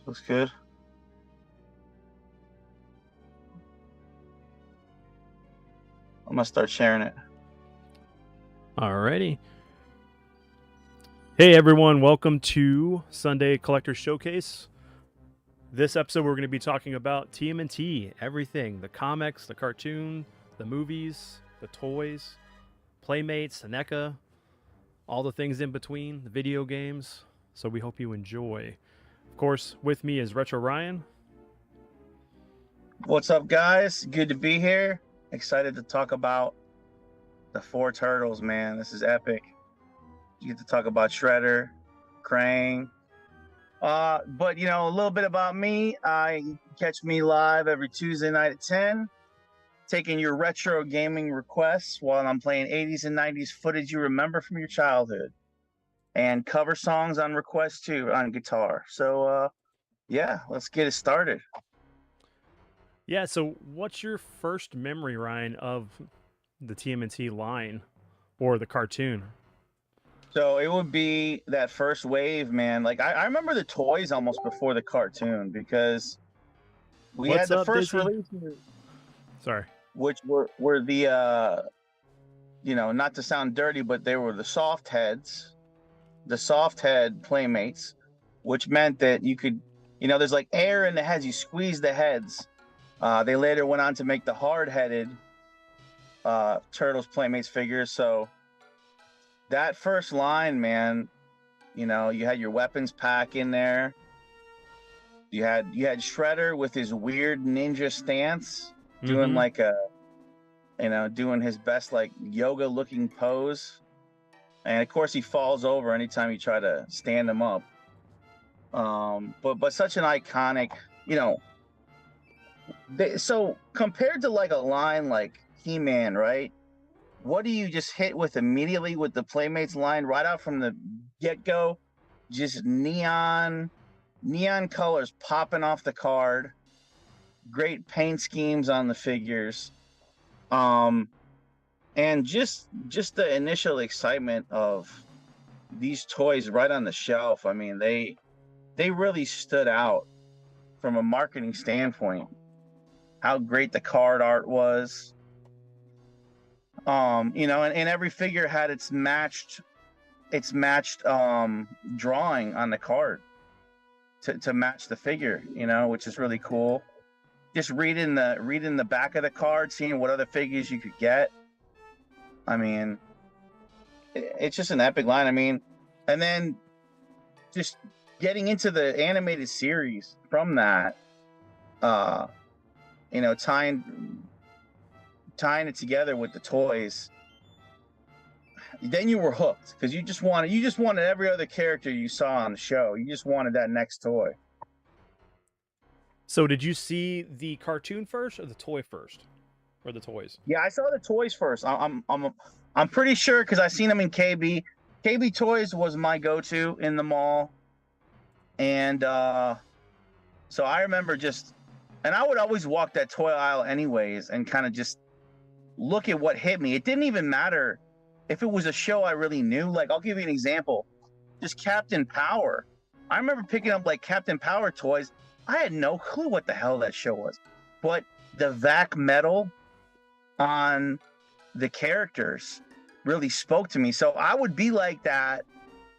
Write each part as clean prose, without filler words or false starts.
Looks good. I'm gonna start sharing it. Alrighty. Hey everyone, welcome to Sunday Collector Showcase. This episode we're going to be talking about TMNT, everything, the comics, the cartoon, the movies, the toys, Playmates, the NECA, all the things in between, the video games. So we hope you enjoy. Of course, with me is Retro Ryan. What's up, guys? Good to be here. Excited to talk about the four turtles, man. This is epic. You get to talk about Shredder, Krang. But a little bit about me. Catch me live every Tuesday night at 10, taking your retro gaming requests while I'm playing 80s and 90s footage you remember from your childhood, and cover songs on request too on guitar. So yeah, let's get it started. Yeah, so what's your first memory, Ryan, of the TMNT line or the cartoon? So it would be that first wave, man. Like I remember the toys almost before the cartoon, because we What's had the up, first Dizzy? releases, Sorry. which were the not to sound dirty, but they were the soft heads, the soft head Playmates, which meant that you could, there's like air in the heads. You squeeze the heads. They later went on to make the hard-headed Turtles Playmates figures. So that first line, man, you had your weapons pack in there. You had Shredder with his weird ninja stance, doing like doing his best like yoga looking pose. And of course he falls over anytime you try to stand him up. But such an iconic, so compared to like a line like He-Man, right? What do you just hit with immediately with the Playmates line right out from the get-go? Just neon colors popping off the card, great paint schemes on the figures, and just the initial excitement of these toys right on the shelf. I mean, they really stood out from a marketing standpoint. How great the card art was. And every figure had its matched drawing on the card to match the figure, which is really cool. Just reading the back of the card, seeing what other figures you could get. I mean, it's just an epic line. I mean, and then just getting into the animated series from that, tying it together with the toys, then you were hooked, because you just wanted every other character you saw on the show. You just wanted that next toy. So did you see the cartoon first or the toy first? Or the toys? Yeah, I saw the toys first. I'm pretty sure, because I seen them in KB. KB Toys was my go-to in the mall. And so I remember and I would always walk that toy aisle anyways and kind of just look at what hit me. It didn't even matter if it was a show I really knew. Like, I'll give you an example. Just Captain Power. I remember picking up like Captain Power toys. I had no clue what the hell that show was. But the VAC metal on the characters really spoke to me. So I would be like that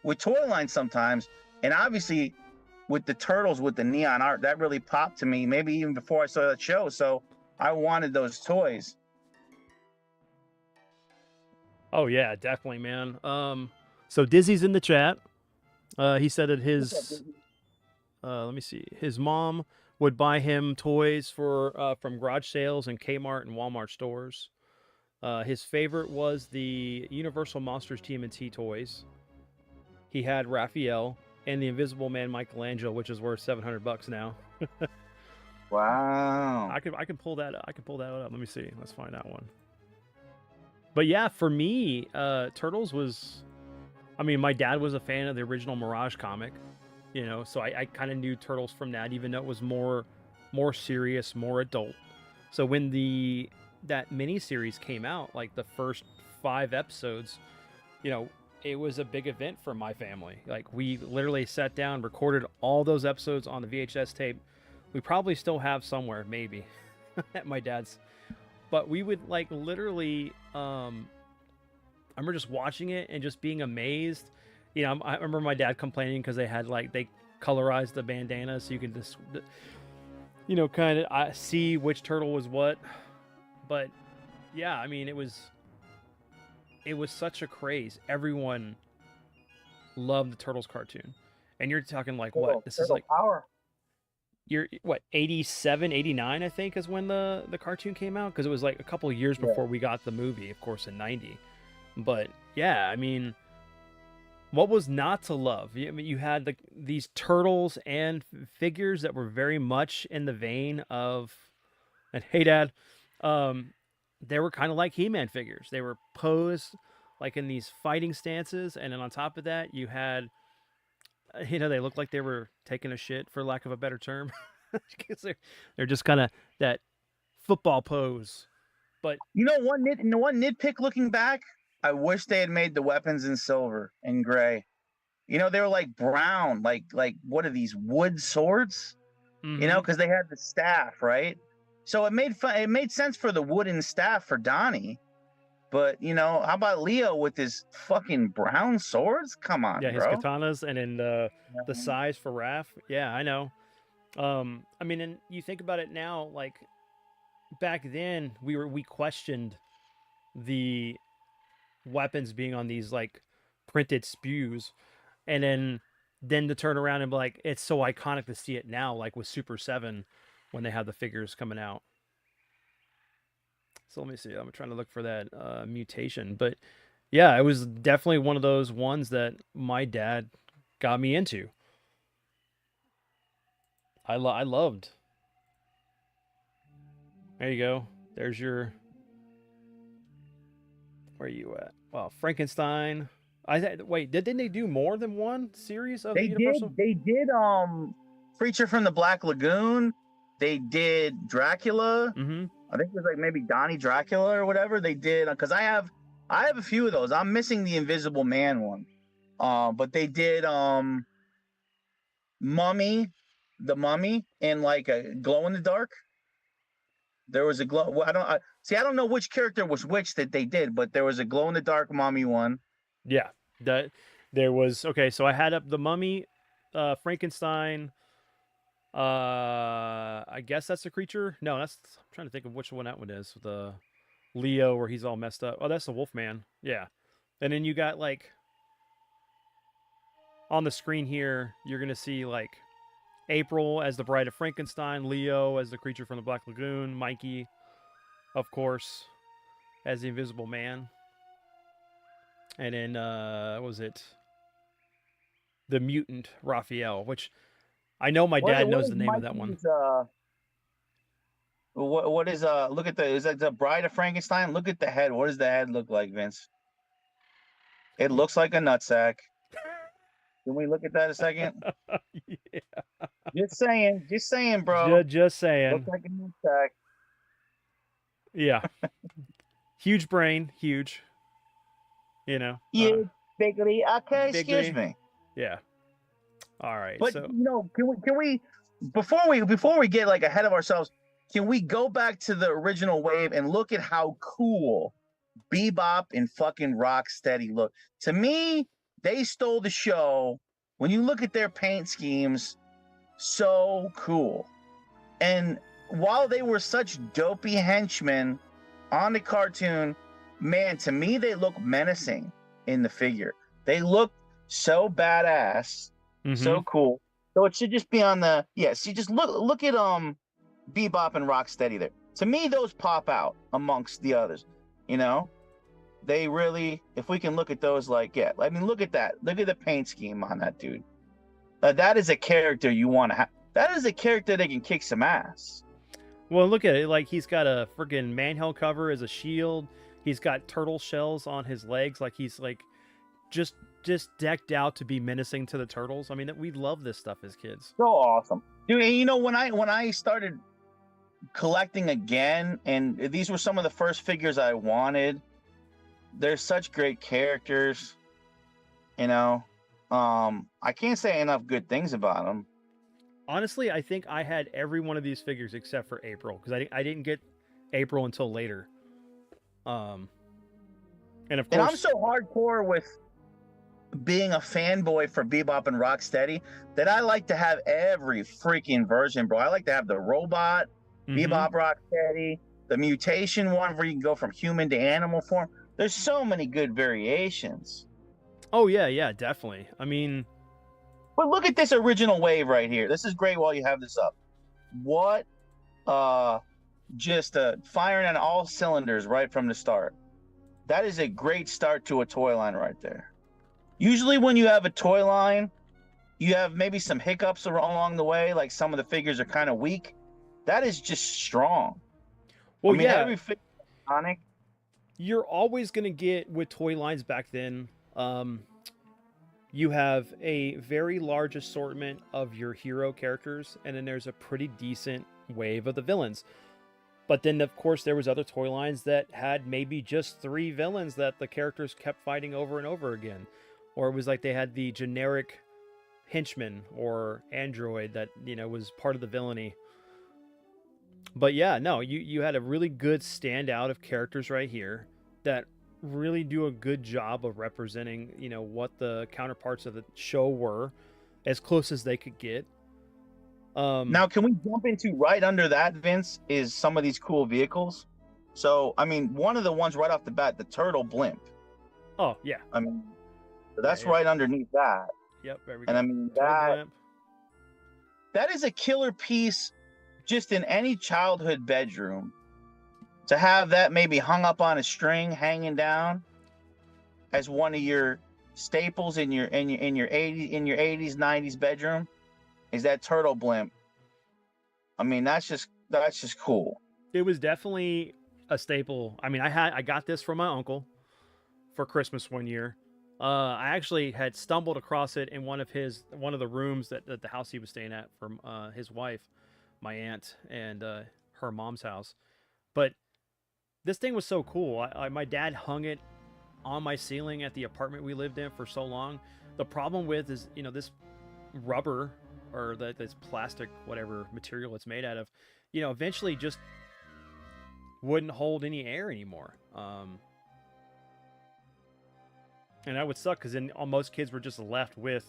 with toy lines sometimes. And obviously with the Turtles, with the neon art, that really popped to me, maybe even before I saw that show. So I wanted those toys. Oh yeah, definitely, man. So Dizzy's in the chat. He said that let me see, his mom would buy him toys from garage sales and Kmart and Walmart stores. His favorite was the Universal Monsters TMNT toys. He had Raphael and the Invisible Man Michelangelo, which is worth $700 now. Wow. I can pull that. I can pull that up. Let me see. Let's find that one. But yeah, for me, Turtles was. I mean, my dad was a fan of the original Mirage comic, so I kind of knew Turtles from that, even though it was more serious, more adult. So when that miniseries came out, like the first 5 episodes, it was a big event for my family. Like, we literally sat down, recorded all those episodes on the VHS tape. We probably still have somewhere, maybe, at my dad's. But we would, like, literally, I remember just watching it and just being amazed. You know, I remember my dad complaining because they had, like, they colorized the bandana so you can just, you know, kind of see which turtle was what. But yeah, I mean, it was such a craze. Everyone loved the Turtles cartoon. And you're talking like what? This is like power. You're what, 87, 89, I think, is when the cartoon came out, because it was like a couple of years before we got the movie, of course, in 90. But yeah, I mean, what was not to love? I mean, you had these turtles and figures that were very much in the vein of, and hey, Dad, they were kind of like He-Man figures. They were posed like in these fighting stances, and then on top of that, you had, you know, they looked like they were taking a shit, for lack of a better term, because they're just kind of that football pose. But you know, one nitpick looking back, I wish they had made the weapons in silver and gray. You know, they were like brown, like what are these, wood swords? You know, because they had the staff, right? So it made sense for the wooden staff for Donnie. But, you know, how about Leo with his fucking brown swords? Come on, yeah, his bro. katanas, and then the size for Raph. Yeah, I know. I mean, and you think about it now, like, back then we questioned the weapons being on these like printed spews, and then to turn around and be like, it's so iconic to see it now, like with Super 7 when they have the figures coming out. So let me see, I'm trying to look for that mutation. But yeah, it was definitely one of those ones that my dad got me into. I loved. There you go. There's your, where are you at? Well, Frankenstein. Wait, didn't they do more than one series of Universal? They did Creature from the Black Lagoon. They did Dracula. Mm-hmm. I think it was like maybe Donnie Dracula or whatever. They did, because I have a few of those. I'm missing the Invisible Man one. But they did Mummy, the Mummy, and like a glow in the dark. There was a glow. Well, I don't know which character was which that they did, but there was a glow in the dark Mummy one. Yeah, that there was. Okay, so I had up the Mummy, Frankenstein. I guess that's the Creature. No, I'm trying to think of which one that one is. The Leo, where he's all messed up. Oh, that's the Wolfman. Yeah, and then you got, like, on the screen here, you're gonna see like April as the Bride of Frankenstein, Leo as the Creature from the Black Lagoon, Mikey, of course, as the Invisible Man. And then, was it the mutant Raphael, which I know my dad knows the name of that one. What is look at is that the Bride of Frankenstein? Look at the head. What does the head look like, Vince? It looks like a nutsack. Can we look at that a second? Yeah. Just saying, bro. Just saying. Looks like a nutsack. Yeah. Huge brain, huge. You know. Yeah, bigly. Okay, excuse me. Yeah. All right. But so, you know, can we before we get like ahead of ourselves, can we go back to the original wave and look at how cool Bebop and fucking Rocksteady look? To me, they stole the show. When you look at their paint schemes, so cool. And while they were such dopey henchmen on the cartoon, man, to me, they look menacing in the figure. They look so badass, so cool. So it should just be on the, see, just look at Bebop and Rocksteady there. To me, those pop out amongst the others. You know, they really, if we can look at those, like, I mean, look at that. Look at the paint scheme on that dude. That is a character you want to have. That is a character that can kick some ass. Well, look at it. Like, he's got a freaking manhole cover as a shield. He's got turtle shells on his legs. Like, he's like just decked out to be menacing to the turtles. I mean, we love this stuff as kids. So awesome, dude. And you know, when I started collecting again, and these were some of the first figures I wanted. They're such great characters. You know, I can't say enough good things about them. Honestly, I think I had every one of these figures except for April, because I didn't get April until later. Um, and of And I'm course, so hardcore with being a fanboy for Bebop and Rocksteady that I like to have every freaking version, bro. I like to have the robot, mm-hmm. Bebop Rocksteady, the mutation one where you can go from human to animal form. There's so many good variations. Oh yeah, yeah, definitely. I mean, But look at this original wave right here. This is great while you have this up. What just firing on all cylinders right from the start. That is a great start to a toy line right there. Usually when you have a toy line, you have maybe some hiccups along the way, like some of the figures are kind of weak. That is just strong. I well, mean, yeah, every figure is iconic. you're always gonna get with toy lines back then. You have a very large assortment of your hero characters, and then there's a pretty decent wave of the villains. But then, of course, there was other toy lines that had maybe just 3 villains that the characters kept fighting over and over again, or it was like they had the generic henchman or android that was part of the villainy. But yeah, no, you had a really good standout of characters right here that really do a good job of representing what the counterparts of the show were, as close as they could get. Now, can we jump into right under that, Vince, is some of these cool vehicles? So, I mean, one of the ones right off the bat, the turtle blimp. Oh yeah, I mean, yeah, that's here. right underneath that. Yep, there we And go. I mean, Turtle blimp. that is a killer piece just in any childhood bedroom. To have that maybe hung up on a string hanging down as one of your staples in your 80s 90s bedroom is that turtle blimp. I mean, that's just cool. It was definitely a staple. I mean, I got this from my uncle for Christmas one year. I actually had stumbled across it in one of the rooms that the house he was staying at from his wife, my aunt, and her mom's house. But this thing was so cool. My dad hung it on my ceiling at the apartment we lived in for so long. The problem with is this rubber or this plastic, whatever material it's made out of, eventually just wouldn't hold any air anymore. And that would suck because then most kids were just left with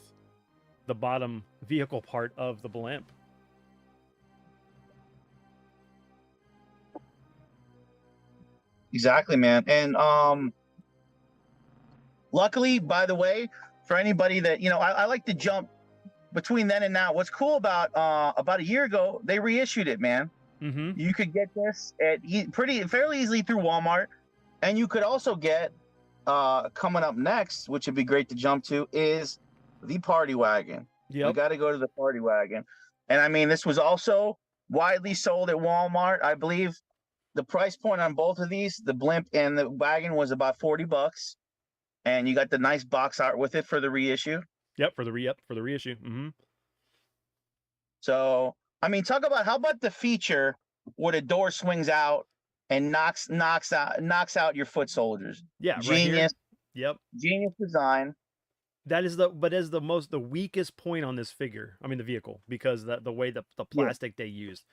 the bottom vehicle part of the blimp. Exactly, man. And luckily, by the way, for anybody that I like to jump between then and now. What's cool about a year ago, they reissued it, man. Mm-hmm. You could get this at fairly easily through Walmart, and you could also get coming up next, which would be great to jump to, is the Party Wagon. Yep. We got to go to the Party Wagon, and I mean this was also widely sold at Walmart. I believe the price point on both of these, the blimp and the wagon, was about $40, and you got the nice box art with it for the reissue. Yep, for the reissue. Mm-hmm. So, I mean, talk about how about the feature where the door swings out and knocks out your foot soldiers. Yeah, Genius. Right here. Yep. Genius design. That is the weakest point on this figure. I mean, the vehicle, because the way the plastic they used.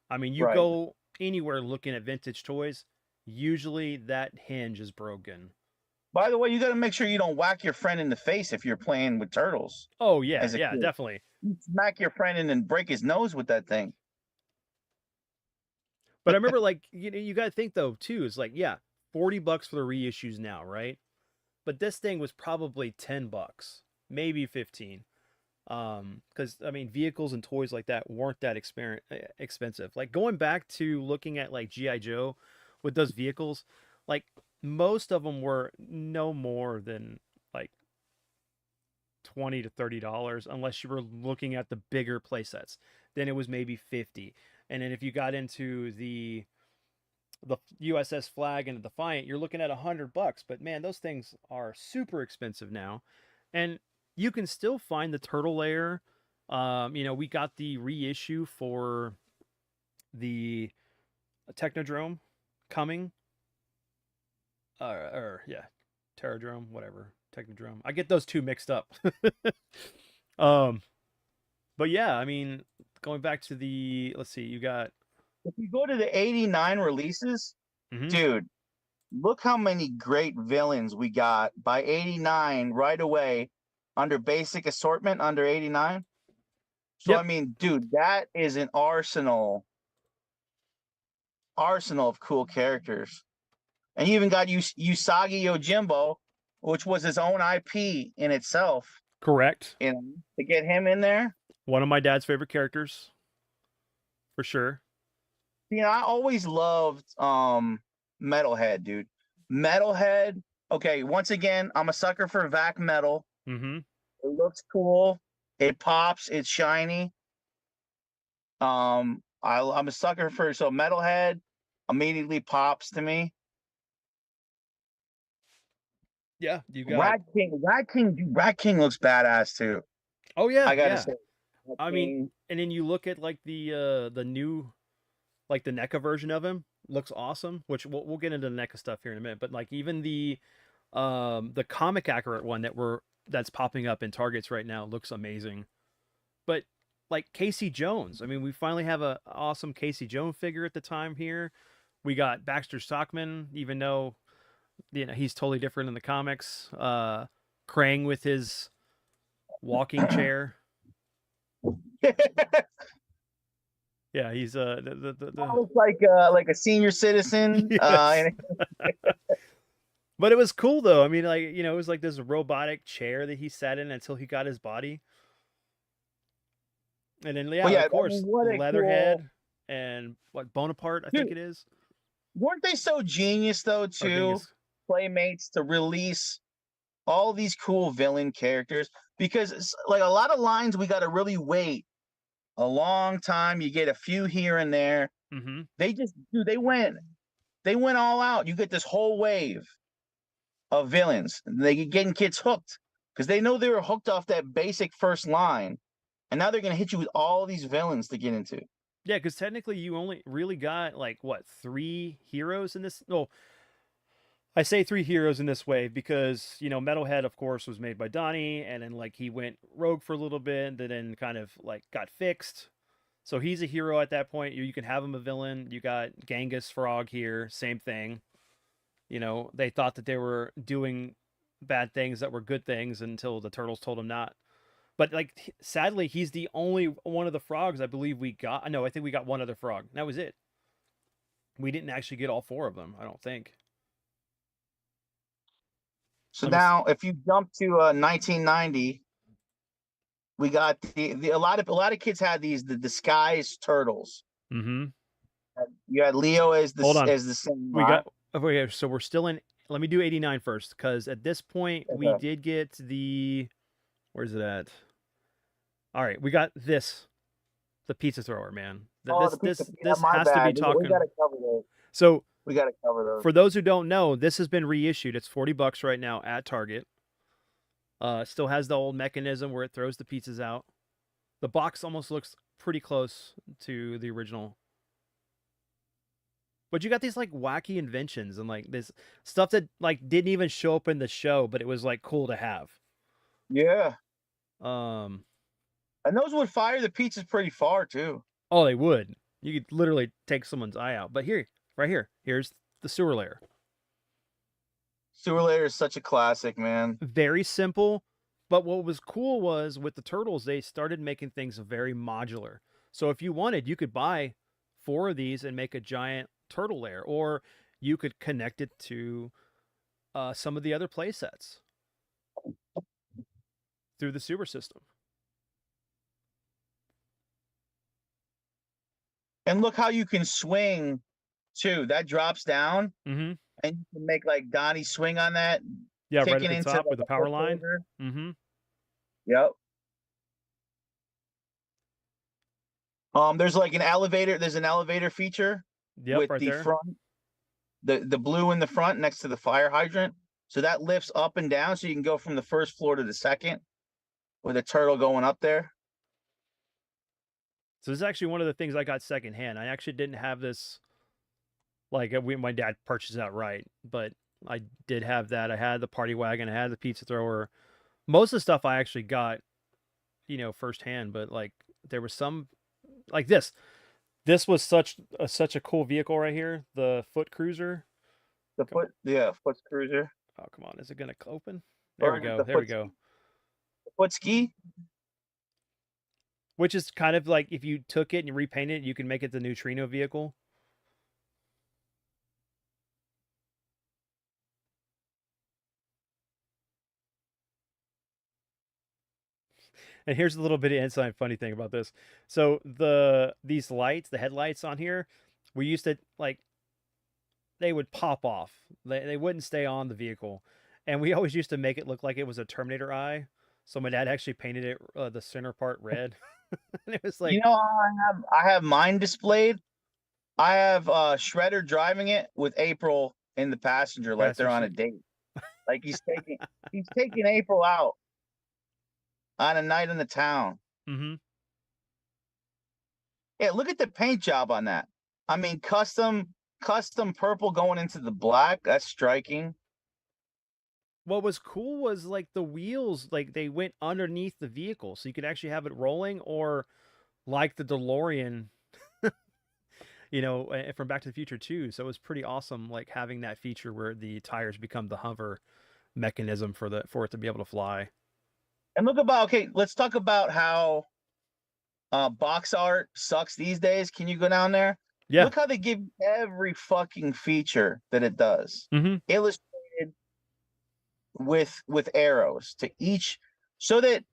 I mean, you go anywhere looking at vintage toys, usually that hinge is broken. By the way, you got to make sure you don't whack your friend in the face if you're playing with turtles. Oh yeah, yeah, kid. Definitely. You smack your friend and then break his nose with that thing. But I remember, like, you got to think though too. It's like, yeah, $40 for the reissues now, right? But this thing was probably $10, maybe 15. Because I mean, vehicles and toys like that weren't that expensive. Like going back to looking at like GI Joe with those vehicles, like most of them were no more than like $20 to $30, unless you were looking at the bigger play sets. Then it was maybe 50. And then if you got into the USS Flag and the Defiant, you're looking at $100. But man, those things are super expensive now, and you can still find the turtle layer. We got the reissue for the Technodrome coming. Terradrome, whatever, Technodrome. I get those two mixed up. um, but yeah, I mean, going back to the, let's see, you got. If you go to the 89 releases, dude, look how many great villains we got by 89 right away under basic assortment under 89. So, Yep. I mean, dude, that is an arsenal of cool characters. And you even got Usagi Yojimbo, which was his own IP in itself. Correct. You know, to get him in there. One of my dad's favorite characters, for sure. You know, I always loved Metalhead, dude. Metalhead. Okay, once again, I'm a sucker for Vac Metal. It looks cool. It pops. It's shiny. I'm a sucker for Metalhead immediately pops to me. Yeah, you got Rat King looks badass too. Oh yeah, I gotta say. I mean, and then you look at like the new, like the NECA version of him looks awesome. Which we'll get into the NECA stuff here in a minute. But like even the comic accurate one that's popping up in Targets right now looks amazing. But like Casey Jones, I mean, we finally have a awesome Casey Jones figure at the time here. We got Baxter Stockman, even though he's totally different in the comics. Krang with his walking chair. Yeah, he's looks like a senior citizen. Yes. But it was cool though. I mean, like, it was like this robotic chair that he sat in until he got his body. And then of course, Leatherhead and what Bonaparte, I think it is. Weren't they so genius though too? Playmates to release all these cool villain characters, because like a lot of lines we got to really wait a long time. You get a few here and there. They went all out. You get this whole wave of villains. They getting kids hooked because they know they were hooked off that basic first line, and now they're gonna hit you with all these villains to get into. Yeah, because technically you only really got like what 3 heroes in this. No, I say 3 heroes in this wave because Metalhead, of course, was made by Donnie, and then like he went rogue for a little bit, and then kind of like got fixed. So he's a hero at that point. You can have him a villain. You got Genghis Frog here, same thing. They thought that they were doing bad things that were good things until the Turtles told them not. But like, sadly, he's the only one of the frogs I believe we got. No, I think we got one other frog. That was it. We didn't actually get all 4 of them, I don't think. So now, if you jump to 1990, we got a lot of kids had the disguised turtles. You had Leo as the same. Okay, so we're still in. Let me do 89 first, because at this point we did get the. Where's it at? All right, we got the pizza thrower, man. This has to be talking. We gotta cover those. So we gotta cover those. For those who don't know, this has been reissued. It's $40 right now at Target. Still has the old mechanism where it throws the pizzas out. The box almost looks pretty close to the original. But you got these like wacky inventions and like this stuff that like didn't even show up in the show, but it was like cool to have. Yeah. And those would fire the pizzas pretty far too. Oh, they would. You could literally take someone's eye out. But here's the sewer layer. Sewer layer is such a classic, man. Very simple. But what was cool was with the Turtles, they started making things very modular. So if you wanted, you could buy 4 of these and make a giant turtle layer, or you could connect it to some of the other play sets through the sewer system. And look how you can swing too. That drops down, and you can make like Donnie swing on that. Yeah, right at the top with the power line. Yep. There's like an elevator. There's an elevator feature with right the there. front, the blue in the front next to the fire hydrant. So that lifts up and down, so you can go from the first floor to the second with a turtle going up there. So this is actually one of the things I got secondhand. I actually didn't have this. Like my dad purchased it outright, but I did have that. I had the party wagon. I had the pizza thrower. Most of the stuff I actually got, firsthand. But like there was some like this. This was such a cool vehicle right here. The Foot Cruiser. Foot cruiser, Oh, come on. Is it gonna open? There or we is it go. There we go. the foot ski? Which is kind of like if you took it and you repainted it, you can make it the neutrino vehicle. And here's a little bit of inside funny thing about this. So these lights, the headlights on here, we used to like they would pop off. They wouldn't stay on the vehicle, and we always used to make it look like it was a Terminator eye. So my dad actually painted it the center part red, and it was like, I have mine displayed. I have Shredder driving it with April in the passenger, like they're on a date. Like he's taking April out on a night in the town. mm-hmm. Yeah, look at the paint job on that. I mean, custom purple going into the black. That's striking. What was cool was like the wheels, like they went underneath the vehicle, so you could actually have it rolling, or like the DeLorean, from Back to the Future too. So it was pretty awesome, like having that feature where the tires become the hover mechanism for it to be able to fly. And let's talk about how box art sucks these days. Can you go down there? Yeah. Look how they give every fucking feature that it does. Mm-hmm. Illustrated with arrows to each, so that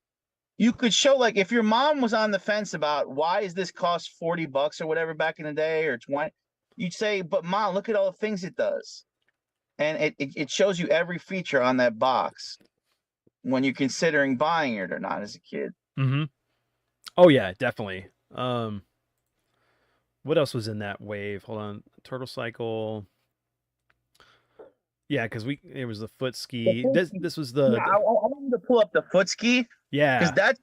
you could show, like, if your mom was on the fence about why is this cost $40 or whatever back in the day, or 20, you'd say, but Mom, look at all the things it does. And it shows you every feature on that box when you're considering buying it or not as a kid. Mm-hmm. Oh yeah, definitely. What else was in that wave? Hold on. Turtle Cycle. Yeah, because it was the foot ski. This was I wanted to pull up the foot ski. Yeah. Because that's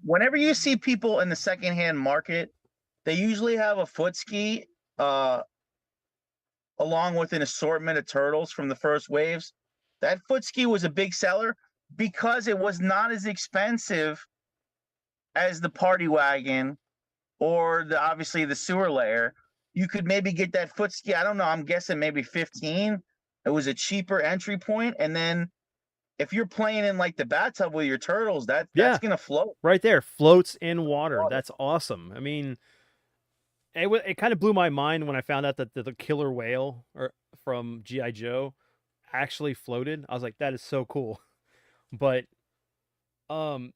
whenever you see people in the secondhand market, they usually have a foot ski along with an assortment of turtles from the first waves. That foot ski was a big seller because it was not as expensive as the party wagon or obviously the sewer layer. You could maybe get that foot ski, I don't know, I'm guessing maybe 15. It was a cheaper entry point, and then if you're playing in like the bathtub with your turtles, that's gonna float right there, floats in water. That's awesome. I mean, it kind of blew my mind when I found out that the killer whale from G.I. Joe actually floated. I was like, that is so cool. But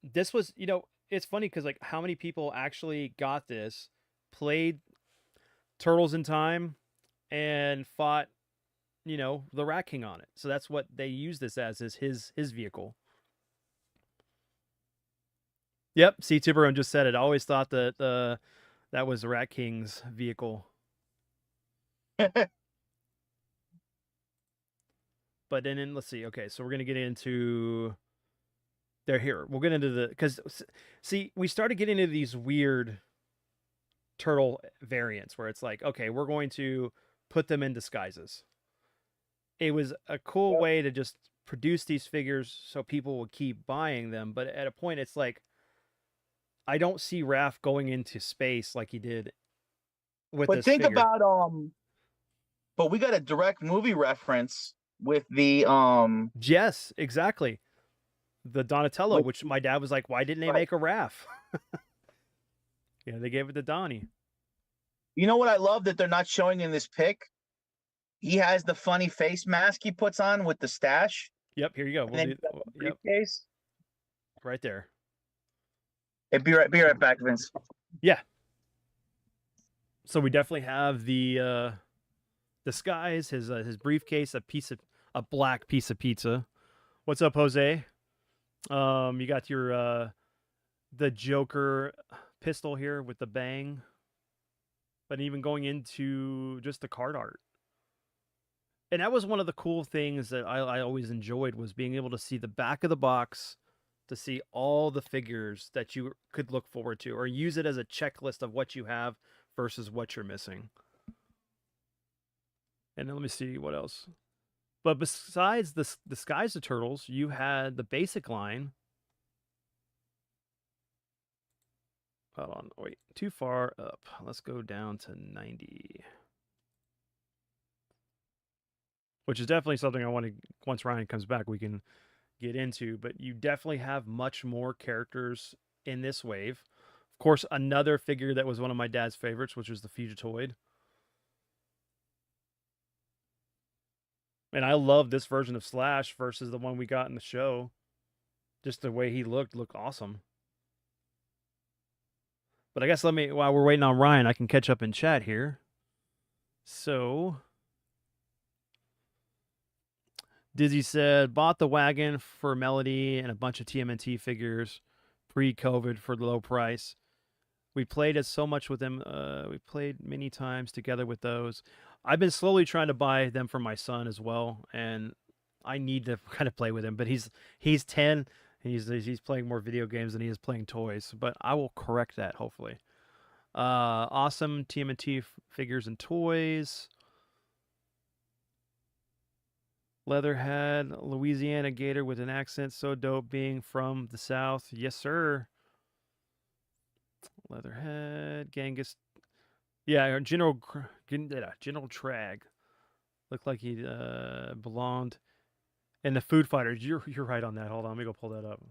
this was, it's funny because like how many people actually got this, played Turtles in Time, and fought, the Rat King on it. So that's what they use this as, is his vehicle. Yep, see, Tiburon just said it. I always thought that that was the Rat King's vehicle. But then let's see. Okay, so we're gonna get into. They're here. We'll get into because see, we started getting into these weird turtle variants where it's like, okay, we're going to put them in disguises. It was a cool way to just produce these figures so people would keep buying them, but at a point, it's like, I don't see Raph going into space like he did with this figure. But think about but we got a direct movie reference with the Yes, exactly. The Donatello, which my dad was like, why didn't they make a Raph? Yeah, they gave it to Donnie. You know what I love that they're not showing in this pic? He has the funny face mask he puts on with the stash. Yep, here you go. We'll do briefcase. Right there. Hey, be right back, Vince. Yeah. So we definitely have the disguise, his briefcase, a black piece of pizza. What's up, Jose? You got your the Joker pistol here with the bang, but even going into just the card art. And that was one of the cool things that I always enjoyed, was being able to see the back of the box, to see all the figures that you could look forward to, or use it as a checklist of what you have versus what you're missing. And then let me see what else. But besides the Skies of Turtles, you had the basic line. Hold on, wait, too far up. Let's go down to 90. Which is definitely something I want to, once Ryan comes back, we can get into. But you definitely have much more characters in this wave. Of course, another figure that was one of my dad's favorites, which was the Fugitoid. And I love this version of Slash versus the one we got in the show. Just the way he looked awesome. But I guess while we're waiting on Ryan, I can catch up in chat here. So, Dizzy said, bought the wagon for Melody and a bunch of TMNT figures pre-COVID for the low price. We played it so much with them. We played many times together with those. I've been slowly trying to buy them for my son as well, and I need to kind of play with him. But he's 10. He's playing more video games than he is playing toys. But I will correct that, hopefully. Awesome TMNT figures and toys. Leatherhead, Louisiana Gator with an accent. So dope being from the South. Yes, sir. Leatherhead, Genghis. Yeah, General Trag. Looked like he belonged in the Food Fighters. You're right on that. Hold on, let me go pull that up.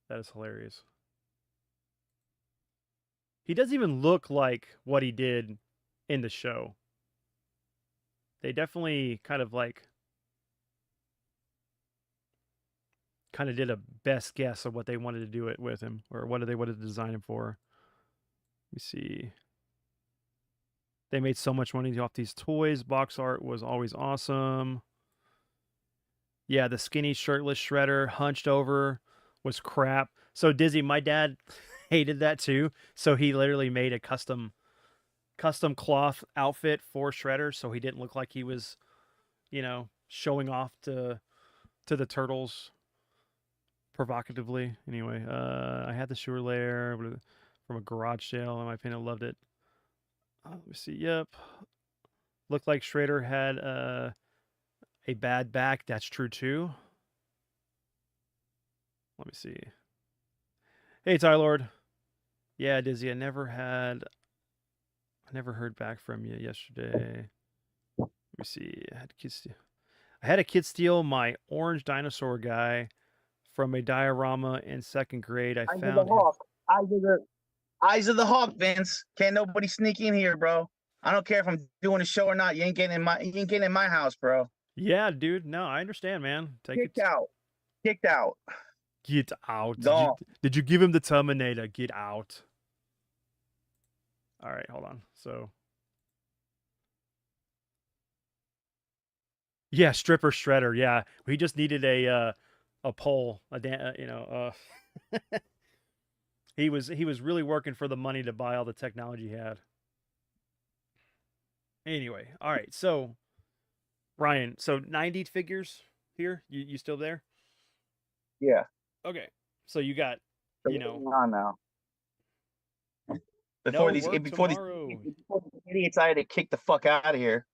That is hilarious. He doesn't even look like what he did in the show. They definitely kind of did a best guess of what they wanted to do it with him, or what they wanted to design him for. Let me see. They made so much money off these toys. Box art was always awesome. Yeah, the skinny shirtless Shredder hunched over was crap. So Dizzy, my dad hated that too. So he literally made a custom cloth outfit for Shredder, so he didn't look like he was, showing off to the turtles provocatively. Anyway, I had the Sure Lair from a garage sale. In my opinion, I loved it. Let me see. Yep. Looked like Shredder had a bad back. That's true too. Let me see. Hey, Tylord. Yeah, Dizzy, I never heard back from you yesterday. Let me see. I had a kid steal my orange dinosaur guy from a diorama in second grade. I found him. Eyes of the Hawk, Vince. Can't nobody sneak in here, bro. I don't care if I'm doing a show or not. You ain't getting in my house, bro. Yeah, dude. No, I understand, man. Kicked out. Get out. Did you give him the Terminator? Get out. All right, hold on. So, yeah, stripper Shredder. Yeah, he just needed a pole. He was really working for the money to buy all the technology he had. Anyway, all right. So, Ryan, so 90 figures here. You still there? Yeah. Okay. So you got, on now. Before these idiots I had to kick the fuck out of here.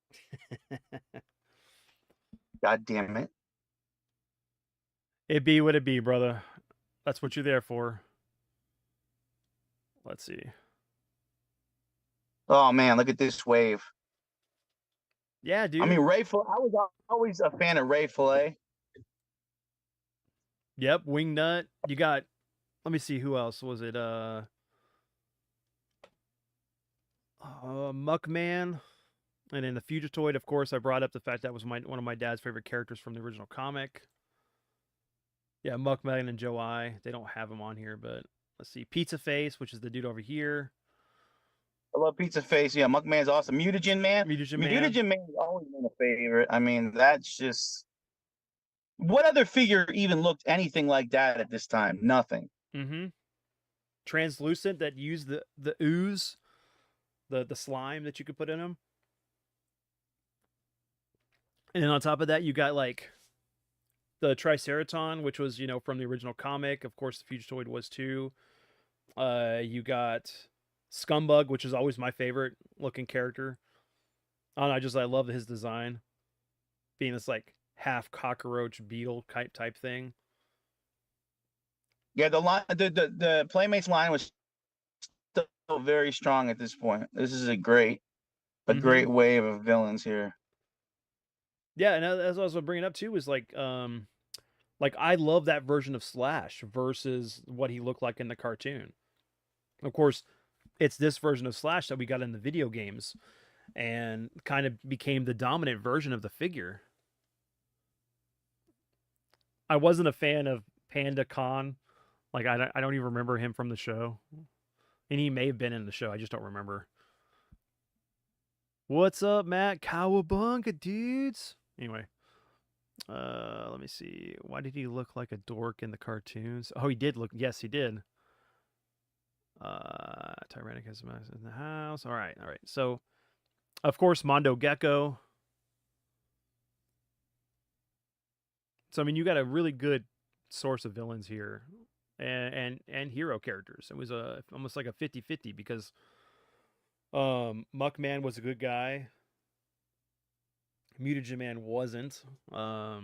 God damn it. It be what it be, brother. That's what you're there for. Let's see. Oh man, look at this wave. Yeah, dude. I mean, I was always a fan of Ray Fillet. Yep, Wingnut. You got, let me see, who else was it? Muckman. And then the Fugitoid, of course, I brought up the fact that was one of my dad's favorite characters from the original comic. Yeah, Muckman and Joe I. They don't have him on here, but let's see. Pizza Face, which is the dude over here. I love Pizza Face. Yeah, Muckman's awesome. Mutagen Man has always been a favorite. I mean, that's just... What other figure even looked anything like that at this time? Nothing. Mm-hmm. Translucent, that used the ooze, the slime that you could put in them. And then on top of that, you got like the Triceraton, which was, from the original comic. Of course, the Fugitoid was too. You got Scumbug, which is always my favorite looking character. I love his design. being this like half cockroach beetle type thing. Yeah, the Playmates line was still very strong at this point. This is a great Mm-hmm. wave of villains here. Yeah, and as I was bringing up too is like I love that version of Slash versus what he looked like in the cartoon. Of course, it's this version of Slash that we got in the video games and kind of became the dominant version of the figure. I wasn't a fan of Panda Khan. Like I don't even remember him from the show. And he may have been in the show. I just don't remember. What's up, Matt? Cowabunga, dudes. Anyway, let me see. Why did he look like a dork in the cartoons? Oh, he did look. Yes, he did. Tyrannicus in the house. All right. So, of course, Mondo Gecko. So, I mean, you got a really good source of villains here, and hero characters. It was almost like a 50-50 because Muckman was a good guy. Mutagen Man wasn't. I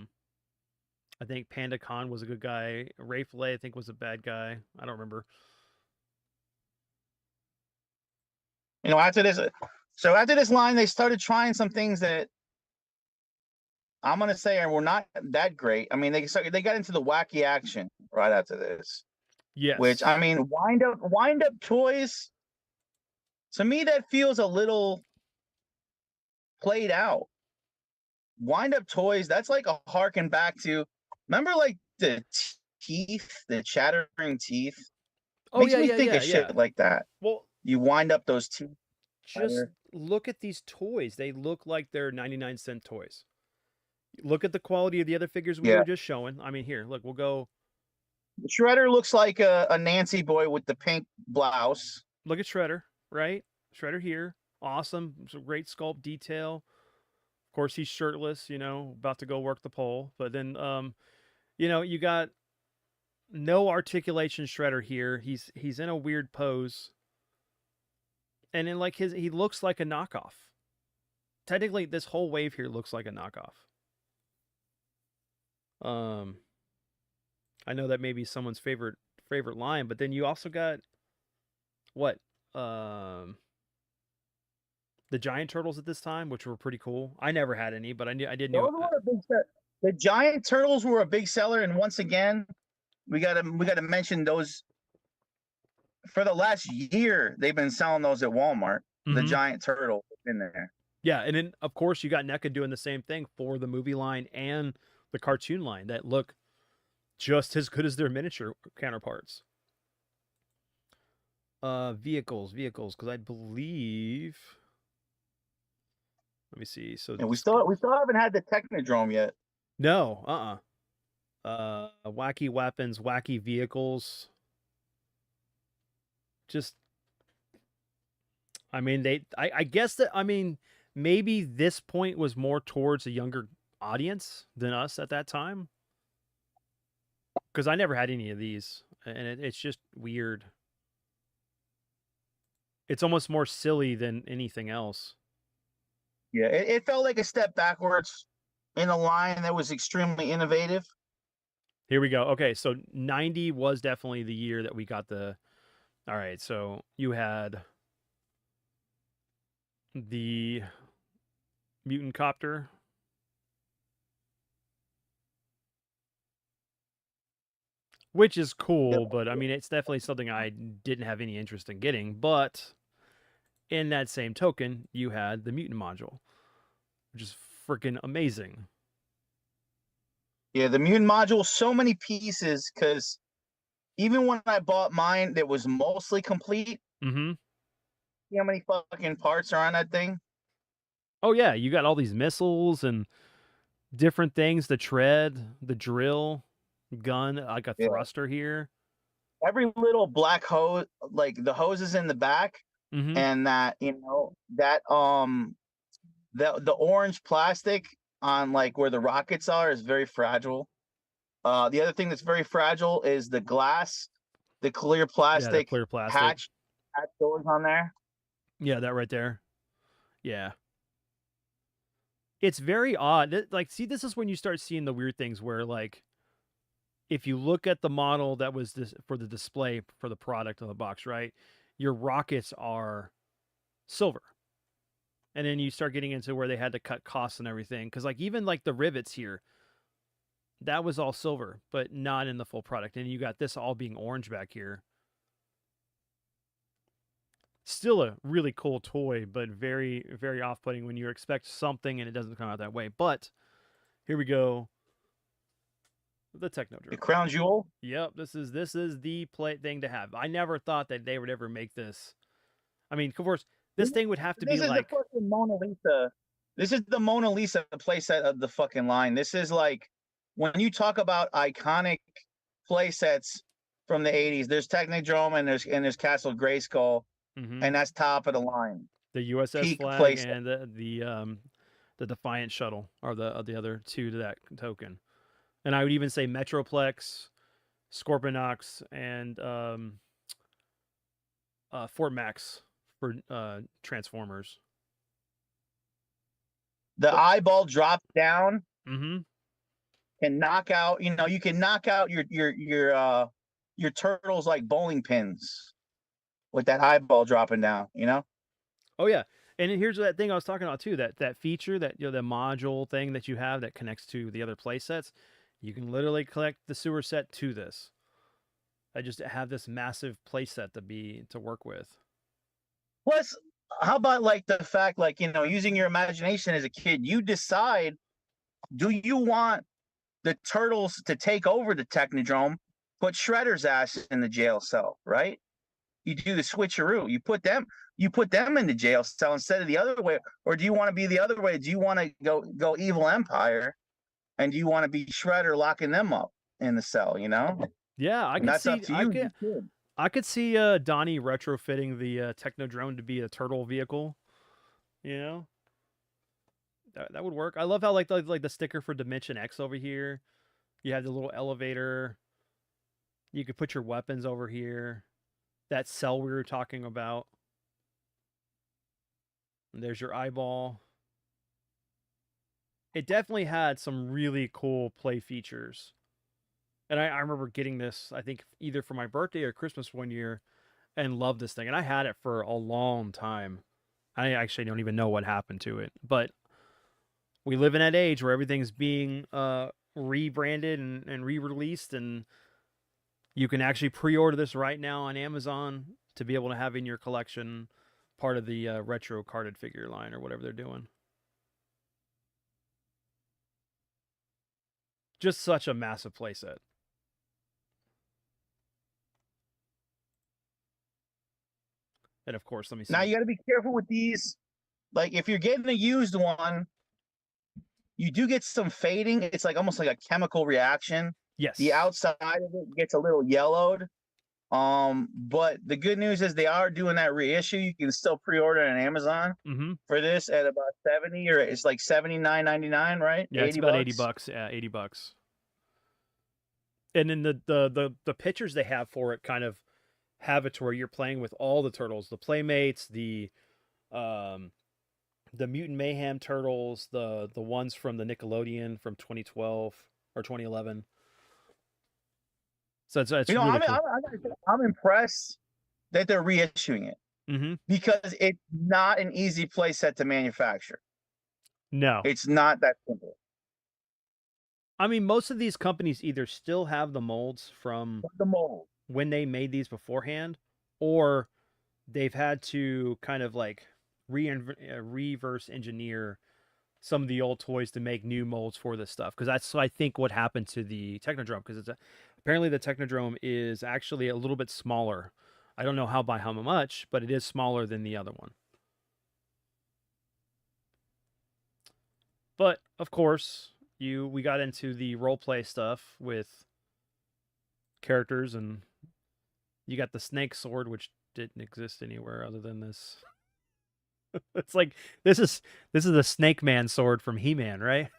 think Panda Khan was a good guy. Ray Fillet, I think, was a bad guy. I don't remember. You know, after this line, they started trying some things that I'm gonna say were not that great. I mean, they got into the wacky action right after this. Which, Yes. I mean, wind up toys. To me, that feels a little played out. Wind up toys. That's like a harken back to. Remember, like the teeth, the chattering teeth. Oh Makes yeah, me yeah, think yeah, of yeah. shit like that. Well, You wind up those teeth. just look at these toys. They look like they're 99-cent toys. Look at the quality of the other figures we Yeah. were just showing. I mean, here, look, we'll go. Shredder looks like a Nancy boy with the pink blouse. Look at Shredder, right? Shredder here. Awesome. Some great sculpt detail. Of course, he's shirtless, about to go work the pole. But then, you got no articulation Shredder here. He's in a weird pose. And then, like, he looks like a knockoff. Technically, this whole wave here looks like a knockoff. I know that may be someone's favorite line, but then you also got what? The giant turtles at this time, which were pretty cool. I never had any, but I did know. The giant turtles were a big seller, and once again, we gotta mention those. For the last year, they've been selling those at Walmart. Mm-hmm. The giant turtle in there. Yeah, and then of course you got NECA doing the same thing for the movie line and the cartoon line that look just as good as their miniature counterparts. Vehicles, because I believe. Let me see. So and we still haven't had the Technodrome yet. No, wacky weapons, wacky vehicles. Just, I mean, I guess that, I mean, maybe this point was more towards a younger audience than us at that time. Because I never had any of these, and it's just weird. It's almost more silly than anything else. Yeah, it felt like a step backwards in a line that was extremely innovative. Here we go. Okay, so 90 was definitely the year that we got the... All right, so you had the mutant copter. Which is cool, but I mean, it's definitely something I didn't have any interest in getting. But in that same token, you had the mutant module, which is freaking amazing. Yeah, the mutant module, so many pieces, because even when I bought mine, that was mostly complete. Mm-hmm. See how many fucking parts are on that thing? Oh, yeah. You got all these missiles and different things, the tread, the drill, gun, like a thruster here. Every little black hose, like the hoses in the back, and that, that the orange plastic on like where the rockets are is very fragile. The other thing that's very fragile is the glass, the clear plastic, yeah, the clear plastic hatch doors on there. Yeah, that right there. Yeah. It's very odd. Like, see, this is when you start seeing the weird things where, like, if you look at the model that was this for the display for the product on the box, right? Your rockets are silver. And then you start getting into where they had to cut costs and everything. Because, like, even like the rivets here, that was all silver, but not in the full product. And you got this all being orange back here. Still a really cool toy, but very, very off-putting when you expect something and it doesn't come out that way. But here we go. The Technodrome. The crown jewel. Yep, this is the thing to have. I never thought that they would ever make this. I mean, of course, this thing would have to be This is like the fucking Mona Lisa. This is the Mona Lisa playset of the fucking line. This is like when you talk about iconic playsets from the 80s, there's Technodrome and there's Castle Grayskull, and that's top of the line. The USS Peak flag playset. and the Defiant shuttle are the other two to that token. And I would even say Metroplex, Scorpionox, and Fort Max for Transformers. The eyeball drop down Mm-hmm. can knock out. You know, you can knock out your turtles like bowling pins with that eyeball dropping down. You know. Oh yeah, and here's that thing I was talking about too. That feature, that, you know, the module thing that you have that connects to the other play sets. You can literally connect the sewer set to this. I just have this massive play set to work with. Plus, how about like the fact, like, you know, using your imagination as a kid, you decide, do you want the turtles to take over the Technodrome, put Shredder's ass in the jail cell, right? You do the switcheroo. You put them in the jail cell instead of the other way, or do you want to be the other way? Do you want to go evil Empire, and do you want to be Shredder locking them up in the cell? You know? Yeah, I could That's see. up to you. I could see Donnie retrofitting the Technodrome to be a turtle vehicle. You know, that would work. I love how like the sticker for Dimension X over here. You have the little elevator. You could put your weapons over here. That cell we were talking about. And there's your eyeball. It definitely had some really cool play features. And I remember getting this, I think, either for my birthday or Christmas one year, and loved this thing. And I had it for a long time. I actually don't even know what happened to it. But we live in that age where everything's being rebranded and re-released, and you can actually pre-order this right now on Amazon to be able to have in your collection part of the retro carded figure line or whatever they're doing. Just such a massive playset. And of course, let me see. Now you got to be careful with these. Like, if you're getting a used one, you do get some fading. It's like almost like a chemical reaction. Yes. The outside of it gets a little yellowed. But the good news is they are doing that reissue. You can still pre-order on Amazon for this at about 70, or it's like $79.99, right? Yeah, it's about $80. Yeah, $80. And then the pictures they have for it kind of have it to where you're playing with all the turtles, the Playmates, the Mutant Mayhem turtles, the ones from the Nickelodeon from 2012 or 2011. So it's you know, really cool. I'm impressed that they're reissuing it because it's not an easy playset to manufacture. No, it's not that simple. I mean, most of these companies either still have the molds from when they made these beforehand, or they've had to kind of like reverse engineer some of the old toys to make new molds for this stuff. Because that's, I think, what happened to the Technodrome. Because apparently the Technodrome is actually a little bit smaller. I don't know by how much, but it is smaller than the other one. But of course, we got into the role play stuff with characters, and you got the snake sword, which didn't exist anywhere other than this. It's like this is the Snake Man sword from He-Man, right?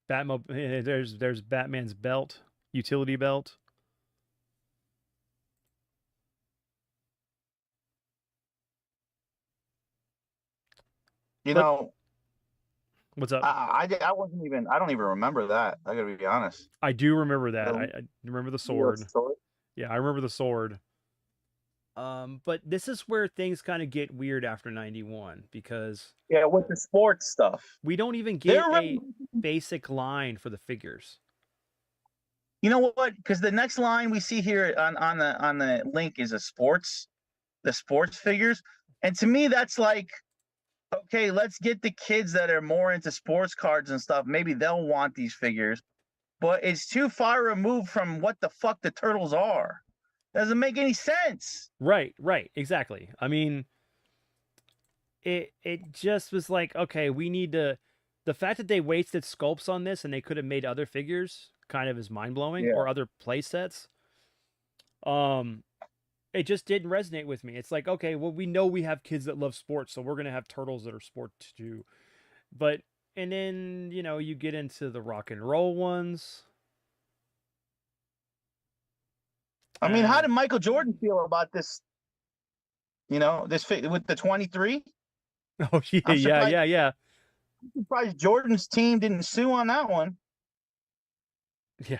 There's Batman's belt, utility belt. You But know, what's up? I wasn't even. I don't even remember that. I gotta be honest. I do remember that. The I remember the Leo sword. sword. Yeah, I remember the sword. But this is where things kind of get weird after 91 because Yeah, with the sports stuff. we don't even They're get a basic line for the figures. You know what? Because the next line we see here on the link is the sports figures, and to me that's like, okay, let's get the kids that are more into sports cards and stuff. Maybe they'll want these figures, but it's too far removed from what the fuck the turtles are. Doesn't make any sense. Right, exactly. I mean, it just was like, okay, we need to. The fact that they wasted sculpts on this and they could have made other figures kind of is mind blowing, Yeah. or other play sets. Um, it just didn't resonate with me. It's like, okay, well, we know we have kids that love sports, so we're gonna have turtles that are sports too. But and then you get into the rock and roll ones. I mean, how did Michael Jordan feel about this? This fit with the 23. Oh yeah, I'm surprised. yeah. I'm surprised Jordan's team didn't sue on that one. Yeah.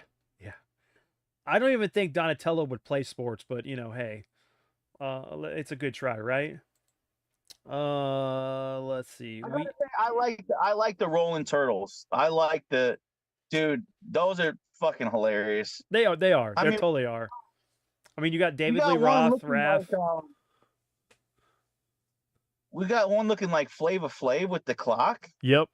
I don't even think Donatello would play sports, but hey, it's a good try, right? Let's see. I like the Rolling Turtles. I like dude. Those are fucking hilarious. They are. They mean, totally are. I mean, you got we David got Lee one Roth, looking Raph. We got one looking like Flava Flav with the clock. Yep.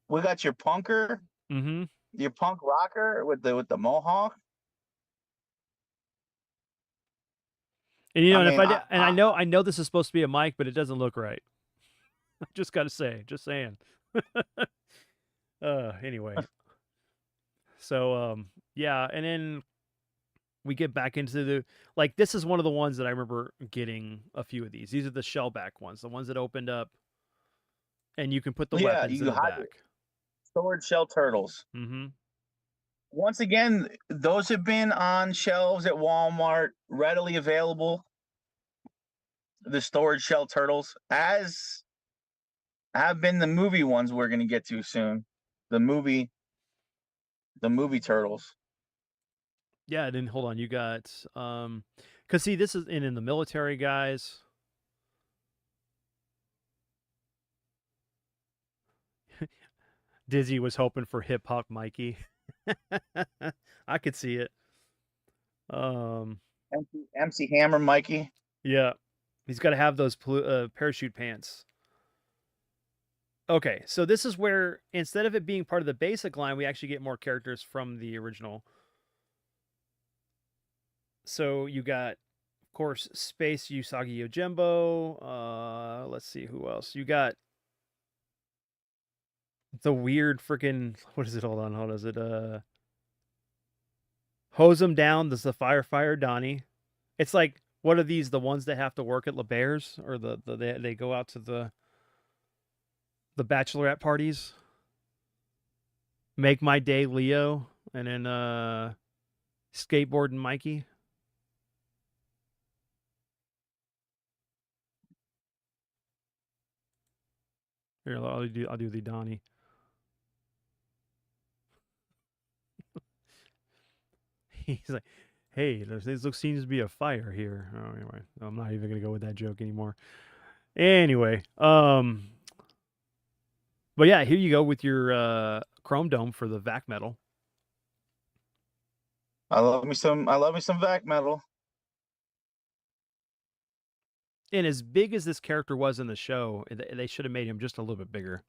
We got your punker, Mm-hmm. your punk rocker with the mohawk. And I and if mean, I know this is supposed to be a mic, but it doesn't look right. I just got to say, just saying. Anyway. So yeah, and then we get back into this is one of the ones that I remember getting a few of these. These are the shellback ones, the ones that opened up and you can put the weapons in the back. Sword shell turtles. Mm-hmm. Once again, those have been on shelves at Walmart, readily available. The storage shell turtles, as have been the movie ones we're going to get to soon. The movie turtles. Yeah, then hold on, you got because see, this is in the military guys. Dizzy was hoping for hip hop Mikey. I could see it. MC Hammer Mikey. Yeah, he's got to have those parachute pants. Okay, so this is where instead of it being part of the basic line, we actually get more characters from the original. So you got, of course, Space Usagi Yojimbo. Let's see who else. You got the weird freaking, what is it? Hold on. Is it Hose Him Down? This is the Fire Donnie. It's like, what are these? The ones that have to work at LeBairs, or they go out to the bachelorette parties? Make My Day Leo, and then Skateboarding Mikey. Here, I'll do the Donnie. He's like, hey, this seems to be a fire here. Oh, anyway, I'm not even gonna go with that joke anymore. Anyway, but yeah, here you go with your chrome dome for the vac metal. I love me some vac metal. And as big as this character was in the show, they should have made him just a little bit bigger.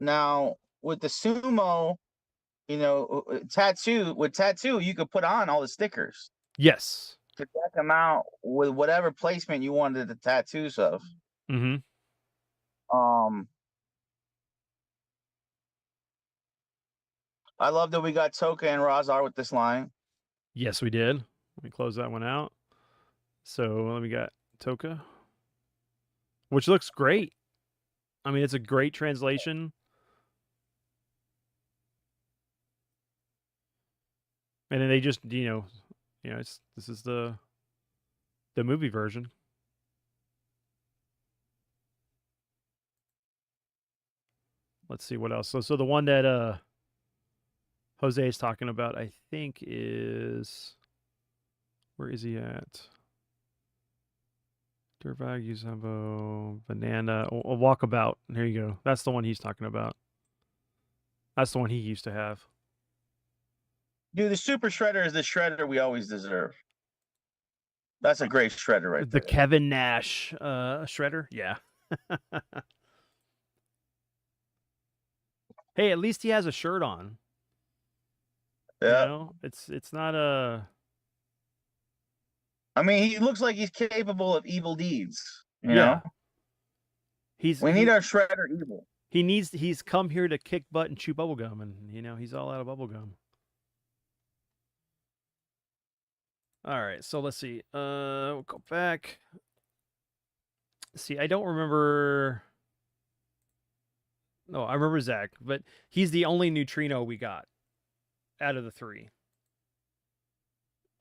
Now with the sumo, tattoo, you could put on all the stickers. Yes. To deck them out with whatever placement you wanted the tattoos of. Mm-hmm. I love that we got Toka and Razar with this line. Yes, we did. Let me close that one out. So we got Toka, which looks great. I mean, it's a great translation. And then they just, You know, this is the movie version. Let's see what else. So the one that Jose is talking about, I think, is, where is he at? Dirtbag, Yuzumbo, Banana, a Walkabout. There you go. That's the one he's talking about. That's the one he used to have. Dude, the Super Shredder is the Shredder we always deserve. That's a great Shredder right The there. Kevin Nash Shredder? Yeah. Hey, at least he has a shirt on. Yeah. You know, it's not a. I mean, he looks like he's capable of evil deeds. You Yeah. know, we need he, our Shredder evil. he's come here to kick butt and chew bubblegum, and you know he's all out of bubblegum. All right, so let's see. We'll go back. See, I don't remember. No, I remember Zach, but he's the only neutrino we got out of the three.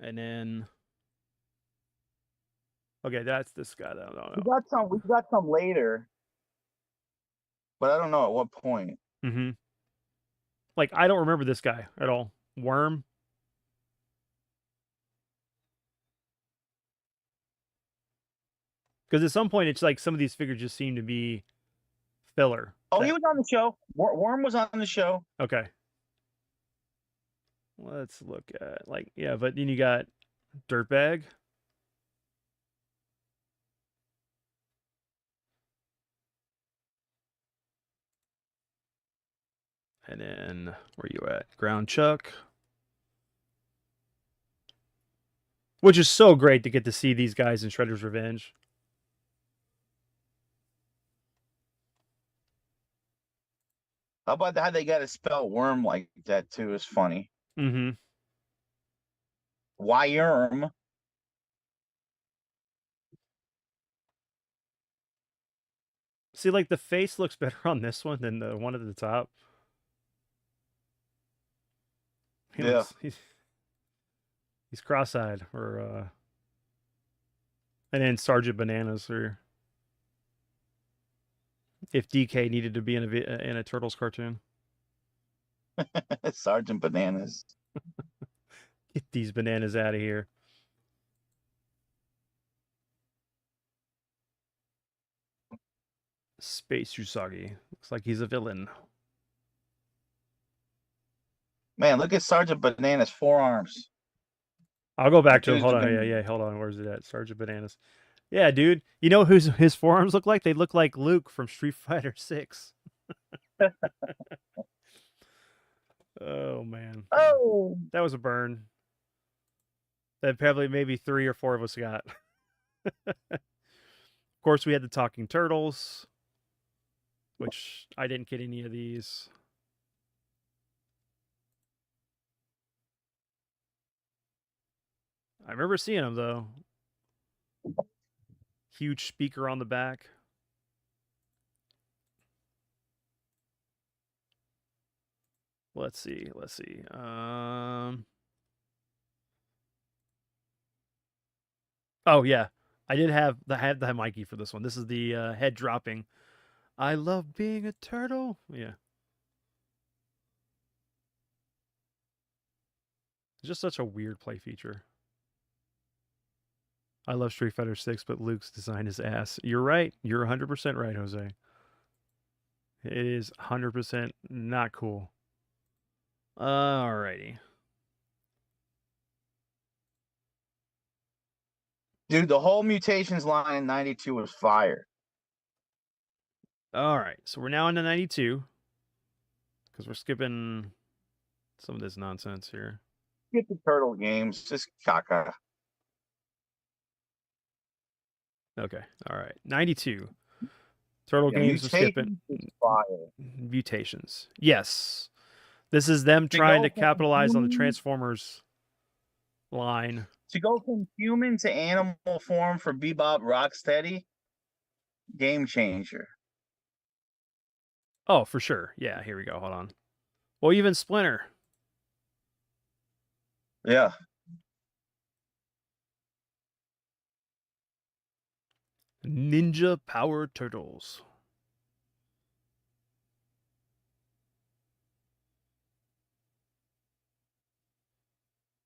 And then, okay, that's this guy. I don't know. We got some later, but I don't know at what point. Mm-hmm. Like, I don't remember this guy at all. Worm. Because at some point, it's like some of these figures just seem to be filler. Oh, he was on the show. Worm was on the show. Okay. Let's look at, like, yeah, but then you got Dirtbag. And then, where you at? Ground Chuck. Which is so great to get to see these guys in Shredder's Revenge. How about how they got to spell worm like that too? Is funny. Mm-hmm. Worm. See, like, the face looks better on this one than the one at the top. He's cross-eyed, or and then Sergeant Bananas, or if DK needed to be in a Turtles cartoon. Sergeant Bananas. Get these bananas out of here. Space Usagi. Looks like he's a villain. Man, look at Sergeant Bananas' forearms. I'll go back to him. Hold on. Yeah. Hold on. Where's it at? Sergeant Bananas. Yeah, dude. You know who his forearms look like? They look like Luke from Street Fighter 6. Oh, man. Oh. That was a burn. That probably maybe 3 or 4 of us got. Of course, we had the Talking Turtles, which I didn't get any of these. I remember seeing them, though. Huge speaker on the back. Let's see. Oh, yeah. I did have the Mikey for this one. This is the head dropping. I love being a turtle. Yeah. It's just such a weird play feature. I love Street Fighter 6, but Luke's design is ass. You're right. You're 100% right, Jose. It is 100% not cool. Alrighty. Dude, the whole Mutations line in 92 was fire. All right. So we're now into 92. Because we're skipping some of this nonsense here. Skip the Turtle games. Just caca. Okay. All right. 92. Turtle games we're skipping. Mutations. Yes. This is them trying to capitalize on the Transformers line. To go from human to animal form for Bebop Rocksteady, game changer. Oh, for sure. Yeah, here we go. Hold on. Well, even Splinter. Yeah. Ninja Power Turtles.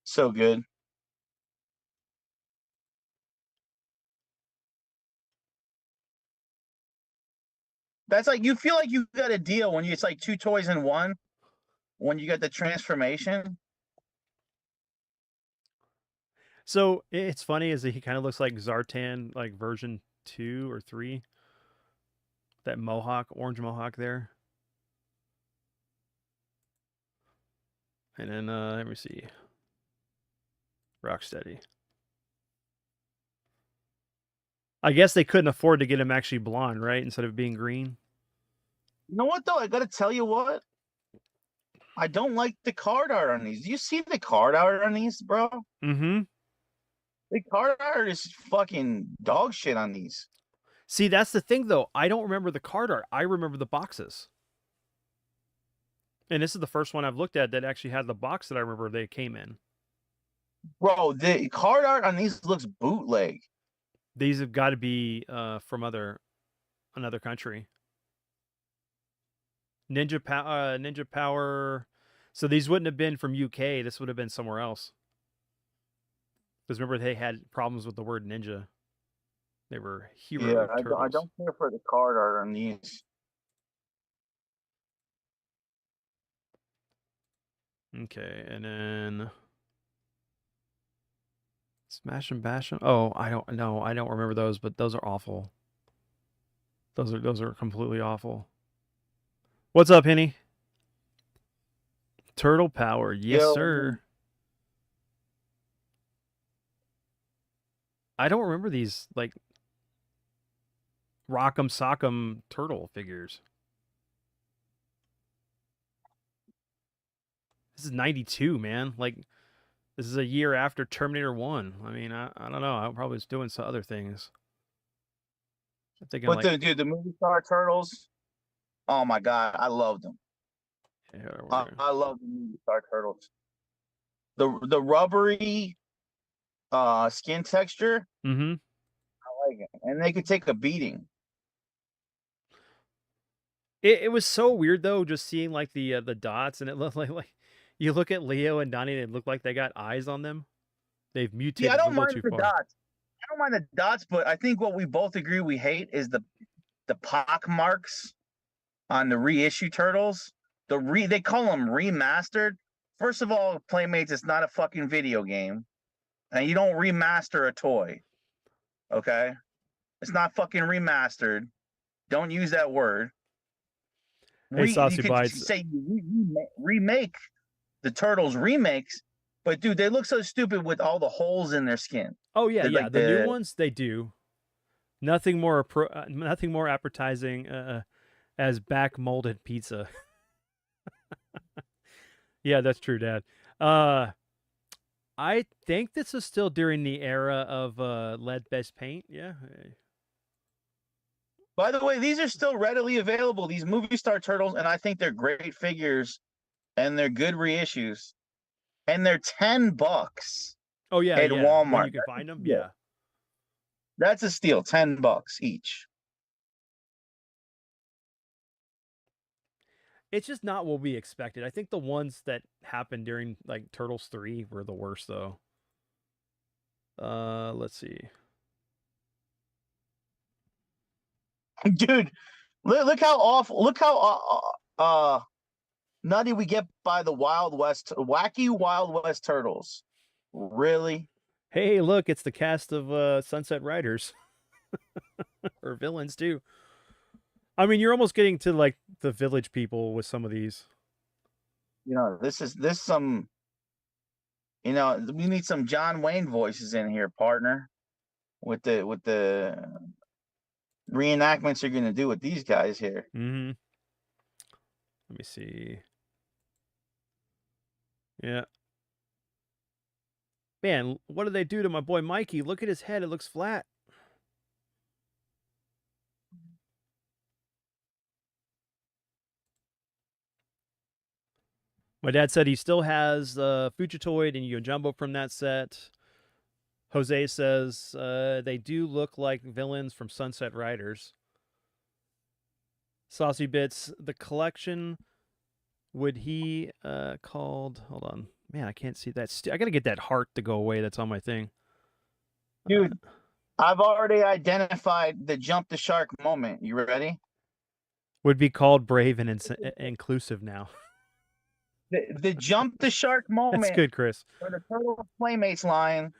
So good. That's like you feel like you got a deal when it's like two toys in one. When you get the transformation. So it's funny is that he kind of looks like Zartan, like version 2 or 3. That mohawk, orange mohawk there. And then let me see. Rocksteady. I guess they couldn't afford to get him actually blonde, right? Instead of being green. You know what though? I gotta tell you what. I don't like the card art on these. Do you see the card art on these, bro? Mm-hmm. The card art is fucking dog shit on these. See, that's the thing though. I don't remember the card art. I remember the boxes. And this is the first one I've looked at that actually had the box that I remember they came in. Bro, the card art on these looks bootleg. These have got to be from another country. Ninja Power. So these wouldn't have been from UK. This would have been somewhere else. Because remember, they had problems with the word ninja. They were hero turtles. I don't care for the card art on these. Okay, and then Smash and Bash. Oh, I don't know. I don't remember those, but those are awful. Those are completely awful. What's up, Henny? Turtle Power, yes, sir. I don't remember these like Rock'em Sock'em turtle figures. This is 92, man. Like, this is a year after Terminator 1. I mean, I don't know. I probably was doing some other things. I'm thinking But like, the movie star turtles, oh my god, I love them. yeah, I love the movie star turtles. The rubbery skin texture, mm-hmm. I like it. And they could take a beating. It was so weird though, just seeing like the dots, and it looked like you look at Leo and Donnie, and it looked like they got eyes on them. They've mutated Yeah, I a don't little mind too the far. dots. I don't mind the dots, but I think what we both agree we hate is the pock marks on the reissue turtles. They call them remastered. First of all, Playmates, it's not a fucking video game, and you don't remaster a toy. Okay, it's not fucking remastered. Don't use that word. Hey, You Saucy could Bites. say remake the turtles remakes, but dude, they look so stupid with all the holes in their skin. Oh yeah, Like the new ones they do. Nothing more nothing more appetizing as back molded pizza. Yeah, that's true, Dad. I think this is still during the era of lead-based paint. Yeah. By the way, these are still readily available. These movie star turtles, and I think they're great figures, and they're good reissues, and they're $10 Oh yeah, at yeah. When Walmart. you can find them, yeah. That's a steal. $10 each. It's just not what we expected. I think the ones that happened during like Turtles 3 were the worst though. Let's see. Dude, look how awful. Look how nutty we get by the wacky Wild West turtles. Really? Hey, look, it's the cast of Sunset Riders. Or villains too. I mean, you're almost getting to like the Village People with some of these. You know, this some. You know, we need some John Wayne voices in here, partner. With the reenactments you're gonna do with these guys here. Mm-hmm. Let me see. Yeah. Man, what did they do to my boy Mikey? Look at his head. It looks flat. My dad said he still has Fujitoid and Yojumbo from that set. Jose says they do look like villains from Sunset Riders. Saucy Bits, the collection would he called? Hold on, man, I can't see that. I gotta get that heart to go away. That's on my thing. Dude, I've already identified the jump the shark moment. You ready? Would be called brave and inclusive now. The jump the shark That's moment good, Chris. for the Turtle Playmates line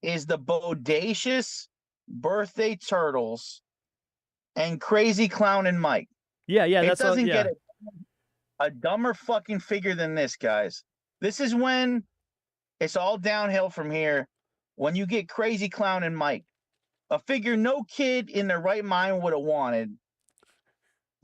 is the bodacious birthday turtles and Crazy Clown and Mike. Yeah, It that's doesn't yeah. get a dumber fucking figure than this, guys. This is when it's all downhill from here. When you get Crazy Clown and Mike, a figure no kid in their right mind would have wanted.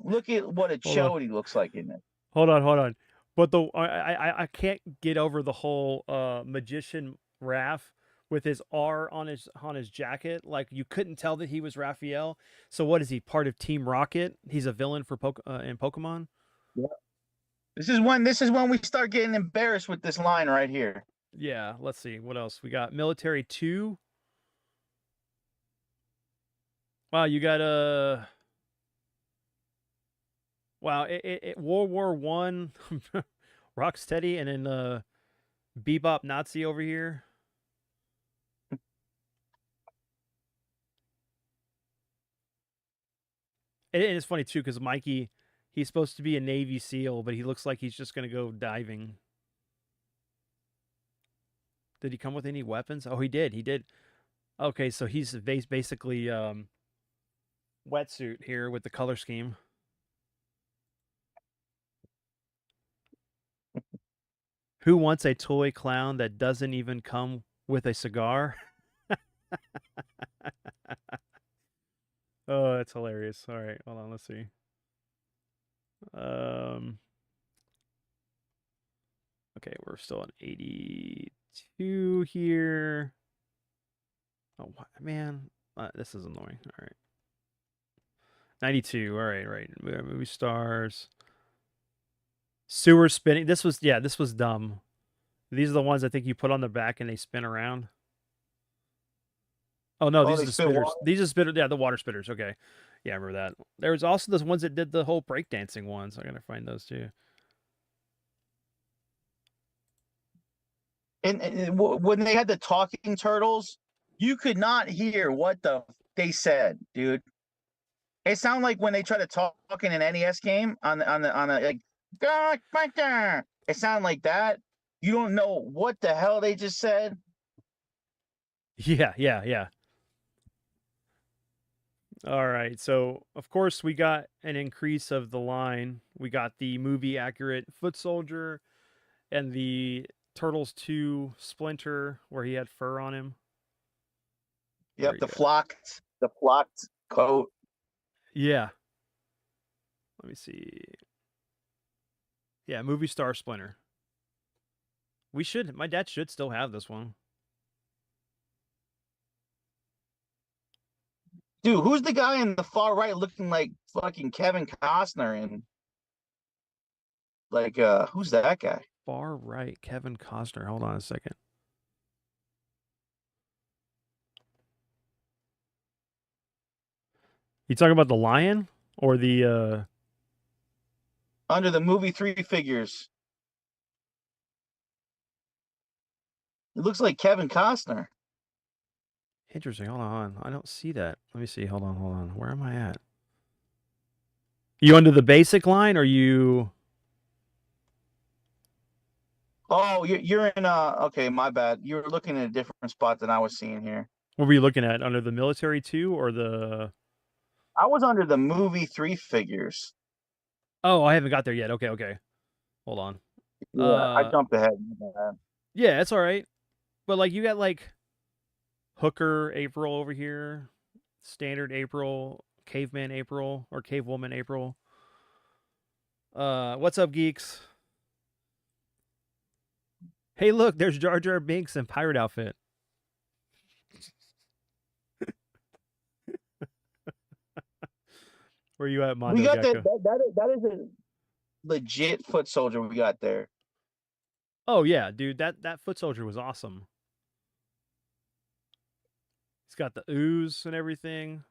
Look at what a chody looks like in it. Hold on. But I can't get over the whole magician Raph with his R on his jacket. Like, you couldn't tell that he was Raphael. So what is he, part of Team Rocket? He's a villain for in Pokemon. Yeah. This is when we start getting embarrassed with this line right here. Yeah, let's see what else we got. Military 2. Wow, you got wow, World War One, Rocksteady, and then Bebop Nazi over here. And it's funny too because Mikey, he's supposed to be a Navy SEAL, but he looks like he's just gonna go diving. Did he come with any weapons? Oh, he did. He did. Okay, so he's basically wetsuit here with the color scheme. Who wants a toy clown that doesn't even come with a cigar? Oh, that's hilarious. All right, hold on. Let's see. Okay, we're still at 82 here. Oh, man. This is annoying. All right. 92. All right. Movie stars. Sewer spinning. This was dumb. These are the ones I think you put on the back and they spin around. Oh no, these are the spitters. Water? These are spitters. Yeah, the water spitters. Okay. Yeah, I remember that. There was also those ones that did the whole breakdancing ones. I gotta find those too. And when they had the talking turtles, you could not hear what they said, dude. It sounded like when they try to talk in an NES game on a like, it sounded like that. You don't know what the hell they just said. Yeah. All right, so of course we got an increase of the line. We got the movie accurate foot soldier and the Turtles 2 Splinter where he had fur on him. Yep, the flocked coat. Yeah. Let me see. Yeah, movie star Splinter. My dad should still have this one. Dude, who's the guy in the far right looking like fucking Kevin Costner and like who's that guy? Far right, Kevin Costner. Hold on a second. You talking about the lion or the under the movie 3 figures? It looks like Kevin Costner. Interesting. Hold on. I don't see that. Let me see. Hold on. Where am I at? You under the basic line or you? Oh, you're in okay, my bad. You were looking at a different spot than I was seeing here. What were you looking at? Under the military 2 or the? I was under the movie 3 figures. Oh, I haven't got there yet. Okay. Hold on. Yeah, I jumped ahead. Yeah, it's all right. But like you got like Hooker April over here, Standard April, Caveman April, or Cavewoman April. What's up, geeks? Hey, look, there's Jar Jar Binks in pirate outfit. Where you at, Mondo? We got that is a legit foot soldier we got there. Oh yeah, dude, that foot soldier was awesome. He's got the ooze and everything.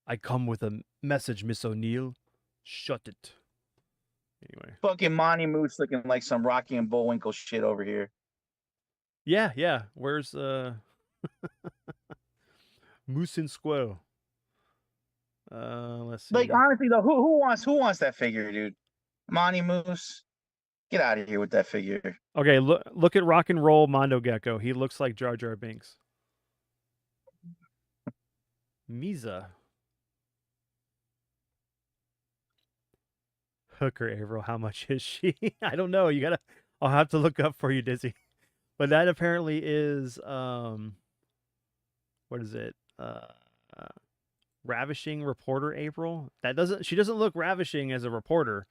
I come with a message, Miss O'Neill. Shut it. Anyway. Fucking Monty Moose looking like some Rocky and Bullwinkle shit over here. Yeah, yeah. Where's Moose and Squirrel? Let's see. Like honestly though, who wants that figure, dude? Monty Moose, get out of here with that figure. Okay, look at Rock and Roll Mondo Gecko. He looks like Jar Jar Binks. Misa. Hooker Averill, how much is she? I don't know. I'll have to look up for you, Dizzy. But that apparently is what is it? Ravishing reporter April. She doesn't look ravishing as a reporter.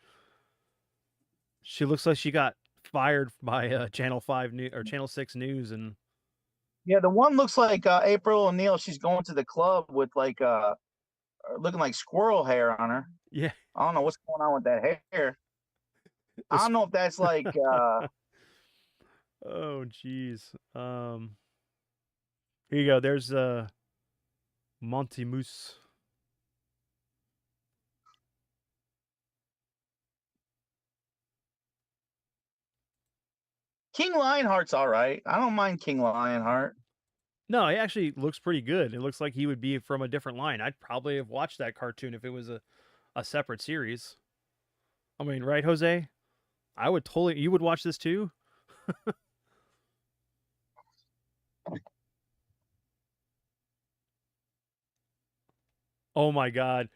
She looks like she got fired by Channel 5 News or Channel 6 News. And yeah, the one looks like April O'Neil. She's going to the club with like looking like squirrel hair on her. yeah. I don't know what's going on with that hair. I don't know if that's like oh jeez. Here you go. There's Monty Moose. King Lionheart's all right. I don't mind King Lionheart. No, he actually looks pretty good. It looks like he would be from a different line. I'd probably have watched that cartoon if it was a separate series. I mean, right, Jose? I would totally. You would watch this too? Oh my God.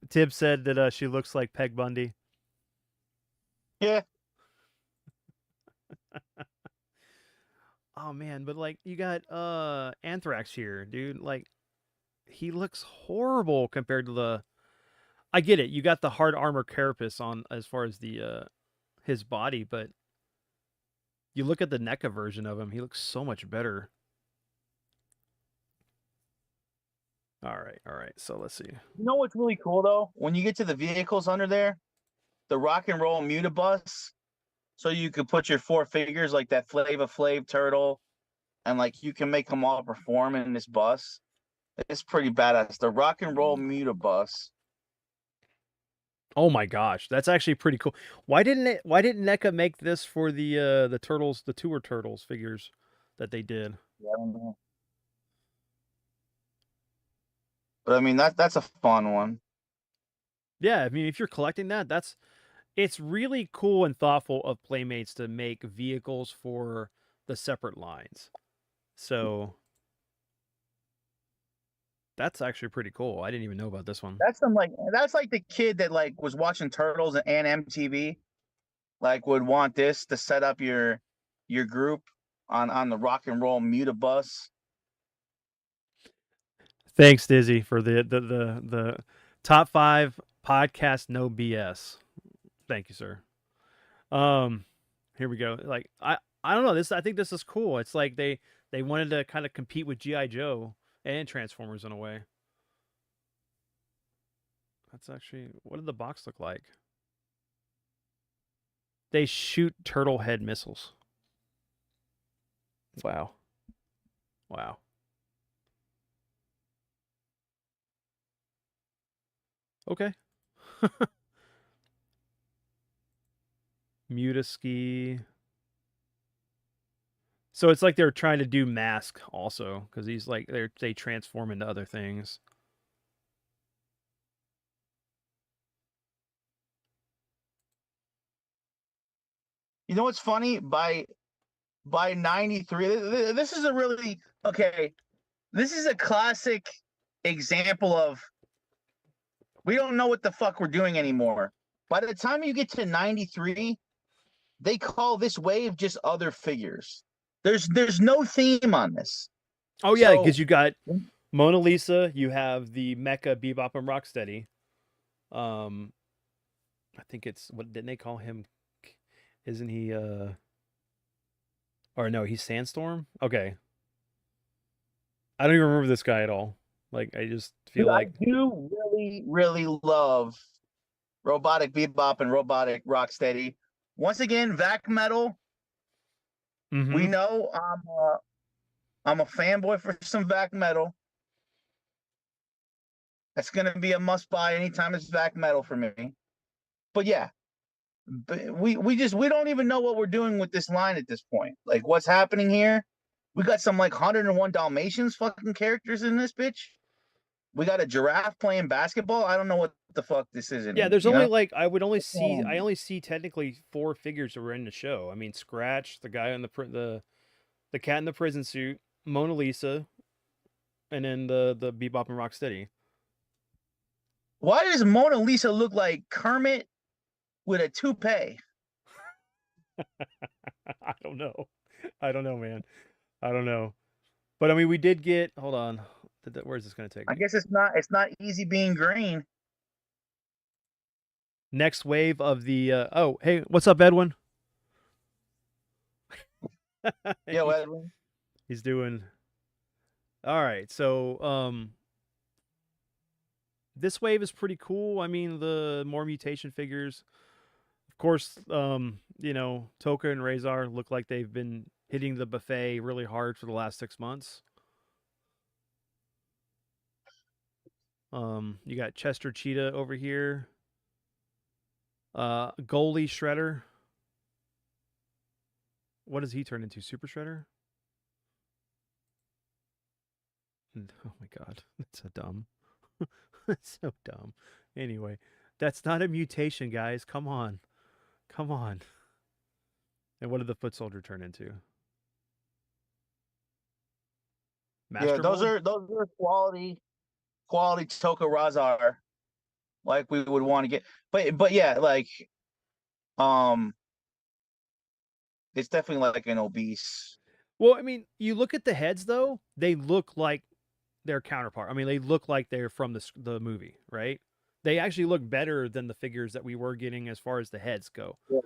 Tib said that she looks like Peg Bundy. Yeah. Oh man, but like you got Anthrax here, dude. Like he looks horrible compared to the. I get it. You got the hard armor carapace on as far as the his body, but you look at the NECA version of him, he looks so much better. All right. So let's see. You know what's really cool though? When you get to the vehicles under there, the Rock and Roll Mutabus, so you could put your 4 figures like that Flava Flav turtle, and like you can make them all perform in this bus. It's pretty badass. The Rock and Roll Mutabus. Oh my gosh, that's actually pretty cool. Why didn't NECA make this for the Turtles, the Tour Turtles figures that they did? Yeah, I don't know. But I mean that's a fun one. Yeah, I mean if you're collecting that, it's really cool and thoughtful of Playmates to make vehicles for the separate lines. So that's actually pretty cool. I didn't even know about this one. That's like the kid that like was watching Turtles and MTV, like would want this to set up your group on the Rock and Roll Mutabus. Thanks, Dizzy, for the top 5 podcast no BS. Thank you, sir. Here we go. Like I don't know, I think this is cool. It's like they wanted to kind of compete with G.I. Joe and Transformers in a way. That's actually, what did the box look like? They shoot turtle head missiles. Wow. Okay. Mutaski. So it's like they're trying to do Mask also, because he's like they transform into other things. You know what's funny? By 93, this is a really okay. This is a classic example of we don't know what the fuck we're doing anymore. By the time you get to 93, they call this wave just other figures. There's no theme on this. Oh yeah, because you got Mona Lisa, you have the Mecha Bebop and Rocksteady. I think it's, what didn't they call him? Isn't he or no, he's Sandstorm? Okay. I don't even remember this guy at all. Like I just feel like I do really love Robotic Bebop and Robotic Rocksteady. Once again, Vac Metal. Mm-hmm. We know I'm a fanboy for some Vac Metal. That's gonna be a must buy anytime it's Vac Metal for me. But yeah, but we don't even know what we're doing with this line at this point. Like what's happening here? We got some like 101 Dalmatians fucking characters in this bitch. We got a giraffe playing basketball. I don't know what the fuck this is Yeah, anymore. there's You only know? like I only see technically 4 figures that were in the show. I mean, Scratch, the guy on the cat in the prison suit, Mona Lisa, and then the Bebop and Rocksteady. Why does Mona Lisa look like Kermit with a toupee? I don't know. I don't know, man. I don't know. But I mean, we did get. Hold on. Where's this going to take I me? guess it's not easy being green. Next wave of the. Oh, hey, what's up, Edwin? Yeah, he's, well, he's doing. All right, so this wave is pretty cool. I mean, the more mutation figures, of course. Toka and Razor look like they've been hitting the buffet really hard for the last 6 months. You got Chester Cheetah over here. Goalie Shredder. What does he turn into? Super Shredder? Oh my god, that's so dumb. That's so dumb. Anyway, that's not a mutation, guys. Come on. Come on. And what did the foot soldier turn into? yeah, Master Mold? those are quality Toka Razar, like we would want to get. But yeah, like um, it's definitely like an obese. Well, I mean, you look at the heads though; they look like their counterpart. I mean, they look like they're from the movie, right? They actually look better than the figures that we were getting as far as the heads go. Yeah,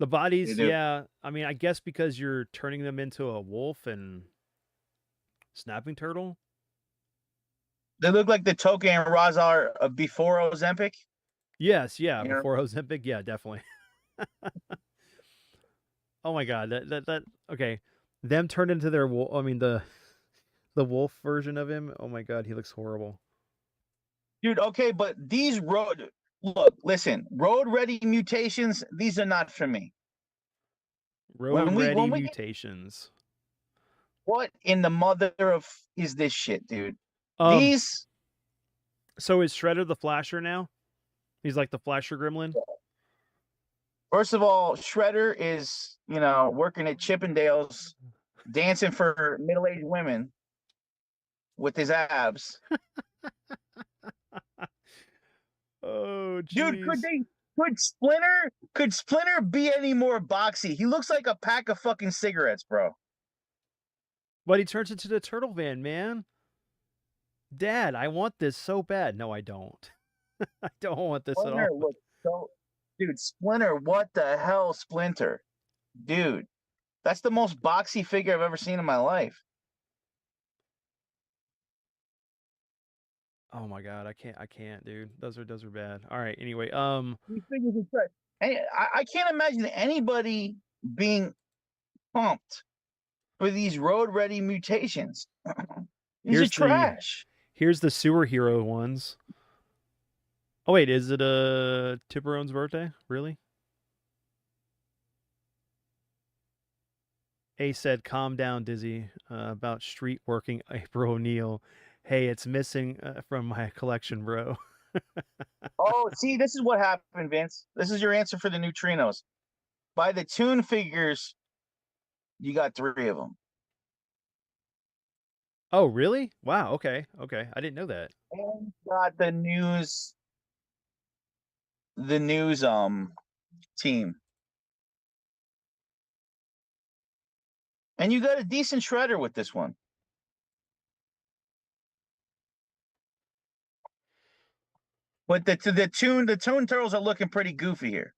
The they bodies, do. yeah. I mean, I guess because you're turning them into a wolf and snapping turtle. They look like the Toka and Razar before Ozempic. Yes, yeah. You know, Before Ozempic, yeah, definitely. Oh my god, that okay. Them turned into their wolf. I mean the wolf version of him. Oh my god, he looks horrible. dude. Okay, but these listen, road ready mutations. These are not for me. Road When ready we get, mutations. what in the mother of is this shit, dude? Um, These so is Shredder the Flasher now? He's like the Flasher Gremlin. First of all, Shredder is, working at Chippendales, dancing for middle-aged women with his abs. Oh Dude, jeez. could Splinter be any more boxy? He looks like a pack of fucking cigarettes, bro. But he turns into the turtle van, man. Dad, I want this so bad. No, I don't. I don't want this at all. Splinter looks so Dude, Splinter, what the hell, Splinter? Dude, that's the most boxy figure I've ever seen in my life. Oh my god, I can't, dude. Those are bad. All right, anyway, These figures are trash. I can't imagine anybody being pumped for these road ready mutations. These are here's the trash. here's the sewer hero ones. Oh wait, is it Tiburon's birthday? Really? A said, "Calm down, Dizzy, about street working April O'Neil. Hey, it's missing from my collection, bro." Oh, see, this is what happened, Vince. This is your answer for the neutrinos. By the Toon figures, you got 3 of them. Oh, really? Wow. Okay. Okay. I didn't know that. And you got the news team. And you got a decent shredder with this one. But the Toon Turtles are looking pretty goofy here.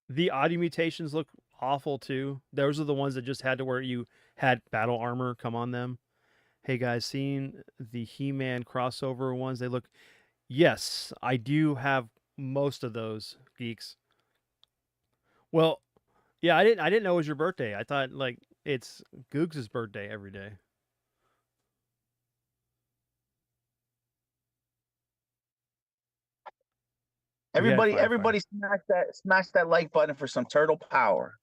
The audio mutations look awful too. Those are the ones that just had to where you had battle armor come on them. Hey guys, seen the He-Man crossover ones? They look. Yes, I do have most of those geeks. Well, yeah, I didn't know it was your birthday. I thought like it's Googs' birthday every day. We had Everybody smash that like button for some turtle power.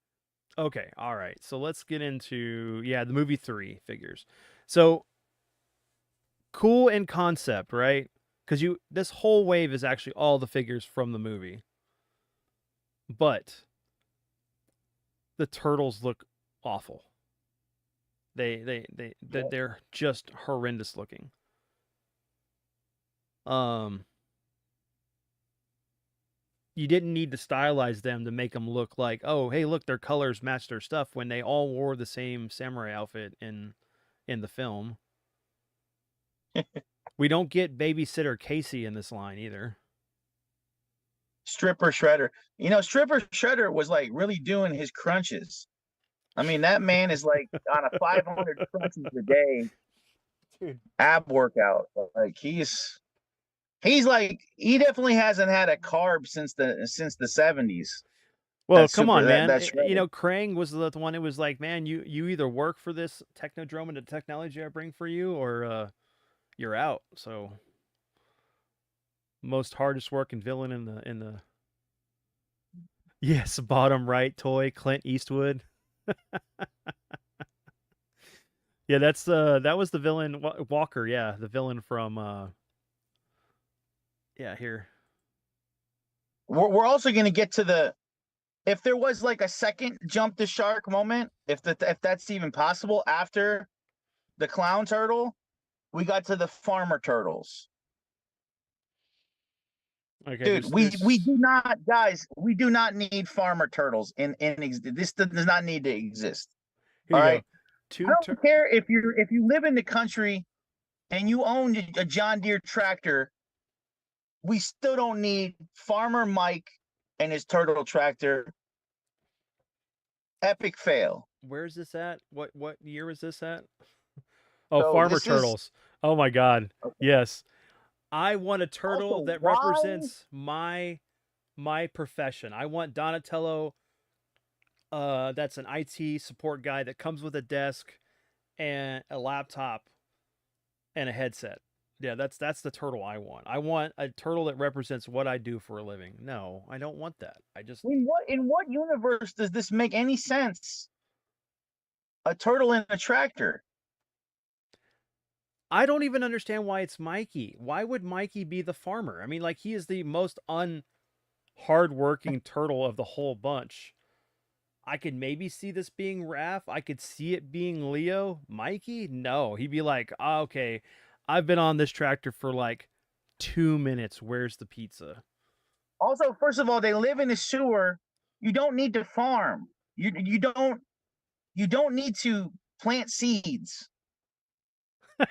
Okay, all right. So let's get into the movie 3 figures. So cool in concept, right? Because this whole wave is actually all the figures from the movie, but the turtles look awful. They're just horrendous looking. You didn't need to stylize them to make them look like, oh, hey, look, their colors match their stuff, when they all wore the same samurai outfit in the film. We don't get babysitter Casey in this line either. Stripper Shredder. You know, Stripper Shredder was like really doing his crunches. I mean, that man is like on a 500 crunches a day, dude. Ab workout. Like he's like, he definitely hasn't had a carb since the 70s. Well, come on, man. You know, Krang was the one who was like, man, you either work for this Technodrome and the technology I bring for you, or you're out. So most hardest working villain in the yes, bottom right toy, Clint Eastwood. Yeah, that was the villain, Walker. Yeah, the villain from here. We're also going to get to if there was like a second jump the shark moment, if that's even possible, after the clown turtle, we got to the farmer turtles. Okay, dude, we do not, guys, we do not need farmer turtles this does not need to exist. All right, I don't care if you live in the country and you own a John Deere tractor. We still don't need Farmer Mike and his turtle tractor. Epic fail. Where's this at? What year was this at? Oh, so Farmer Turtles. Oh my God. Okay. Yes. I want a turtle also, that represents my profession. I want Donatello. That's an IT support guy that comes with a desk and a laptop and a headset. Yeah, that's the turtle I want. I want a turtle that represents what I do for a living. No, I don't want that. I just in what universe does this make any sense? A turtle in a tractor. I don't even understand why it's Mikey. Why would Mikey be the farmer? I mean, like, he is the most hardworking turtle of the whole bunch. I could maybe see this being Raph. I could see it being Leo. Mikey? No. He'd be like, oh, okay, I've been on this tractor for like 2 minutes. Where's the pizza? Also, first of all, they live in a sewer. You don't need to farm. You don't need to plant seeds. You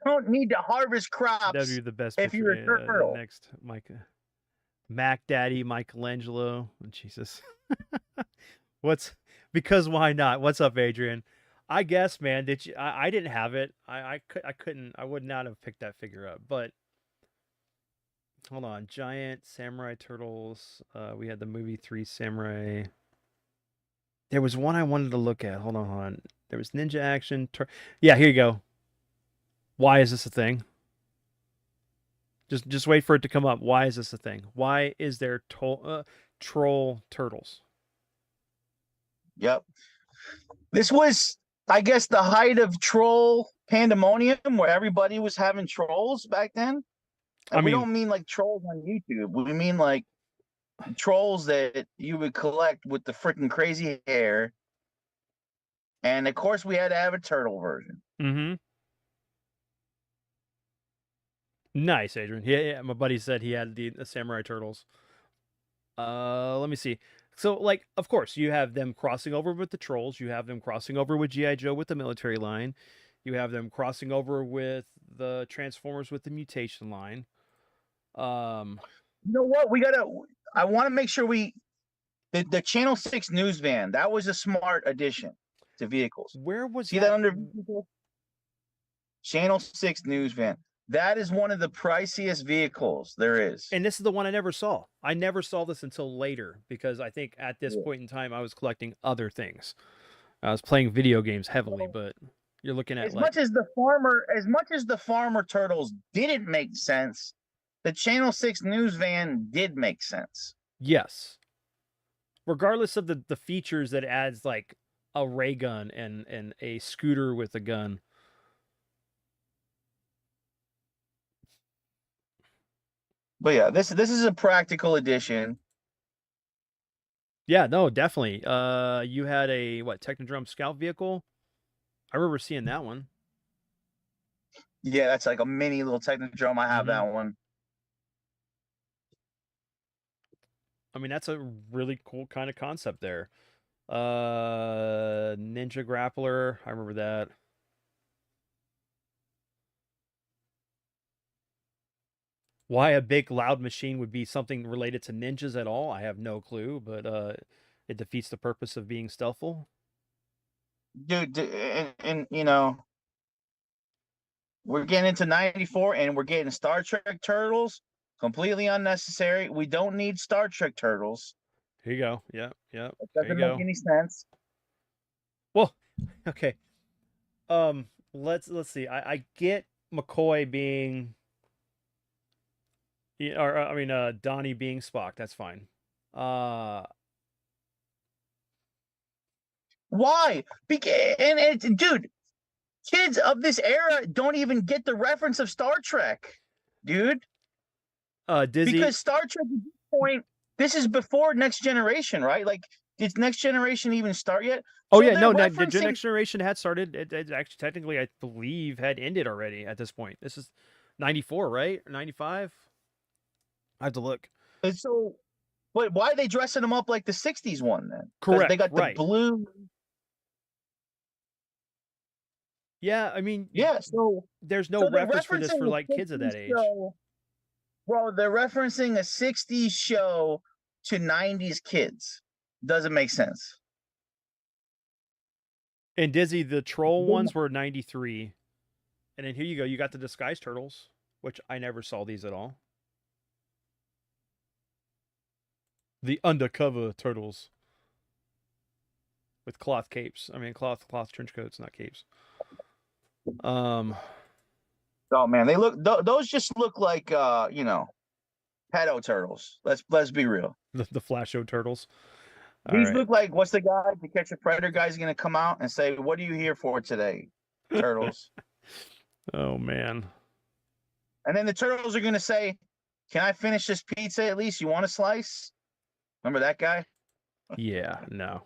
don't need to harvest crops. That'd be the best if you're a turtle. Next, Micah. Mac Daddy, Michelangelo. Oh, Jesus. Because why not? What's up, Adrian? I guess, man, did you I didn't have it. I would not have picked that figure up, but hold on. Giant Samurai Turtles. We had the movie 3 Samurai. There was one I wanted to look at. Hold on. There was Ninja Action. Yeah, here you go. Why is this a thing? Just wait for it to come up. Why is this a thing? Why is there troll turtles? Yep. This was, I guess, the height of troll pandemonium, where everybody was having trolls back then. And we don't mean like trolls on YouTube. We mean like trolls that you would collect with the freaking crazy hair. And of course, we had to have a turtle version. Mm-hmm. Nice, Adrian. Yeah, my buddy said he had the Samurai Turtles. Let me see. So, like, of course, you have them crossing over with the trolls. You have them crossing over with G.I. Joe with the military line. You have them crossing over with the Transformers with the mutation line. You know what? I want to make sure the Channel 6 news van, that was a smart addition to vehicles. Where was See that under vehicles? Channel 6 news van. That is one of the priciest vehicles there is. And this is the one I never saw. I never saw this until later, because I think at this point in time I was collecting other things. I was playing video games heavily, but you're looking at as much as the farmer turtles didn't make sense. the Channel 6 news van did make sense. Yes. Regardless of the features that adds like a ray gun and a scooter with a gun. But yeah, this is a practical edition. Yeah, no, definitely. You had a what Technodrome Scout vehicle? I remember seeing that one. Yeah, that's like a mini little Technodrome. I have Mm-hmm. that one. I mean, that's a really cool kind of concept there. Ninja Grappler, I remember that. Why a big loud machine would be something related to ninjas at all, I have no clue, but it defeats the purpose of being stealthful. Dude, and you know, we're getting into 94 and we're getting Star Trek Turtles. Completely unnecessary. We don't need Star Trek Turtles. Here you go. Yep, yep. It There you doesn't make go. any sense. Well, okay. Let's see. I get McCoy being, or I mean, Donnie being Spock. That's fine. Uh, Why? And it's dude, kids of this era don't even get the reference of Star Trek, dude. Dizzy. Because Star Trek at this point, this is before Next Generation, right? Like, did Next Generation even start yet? Oh So yeah, they're no, the referencing. Next Generation had started. It actually technically, I believe, had ended already at this point. This is 94, right? Or 95? I have to look. So, wait, why are they dressing them up like the '60s one then? Because they Correct, got the right. blue. Yeah, I mean, Yeah, so there's no so they're reference for this referencing for a like kids of that '60s age. show. Bro, they're referencing a '60s show to '90s kids. Doesn't make sense. And Dizzy, the troll ones were 93. And then here you go. You got the Disguise Turtles, which I never saw these at all. The Undercover Turtles with cloth capes. I mean, cloth trench coats, not capes. Oh man, they look those just look like you know, pedo turtles. Let's be real. the Flash Show Turtles. All These right. look like what's the guy to catch a predator guy's gonna come out and say, "What are you here for today, turtles?" Oh man. And then the turtles are gonna say, "Can I finish this pizza at least? You want a slice?" Remember that guy? Yeah, no.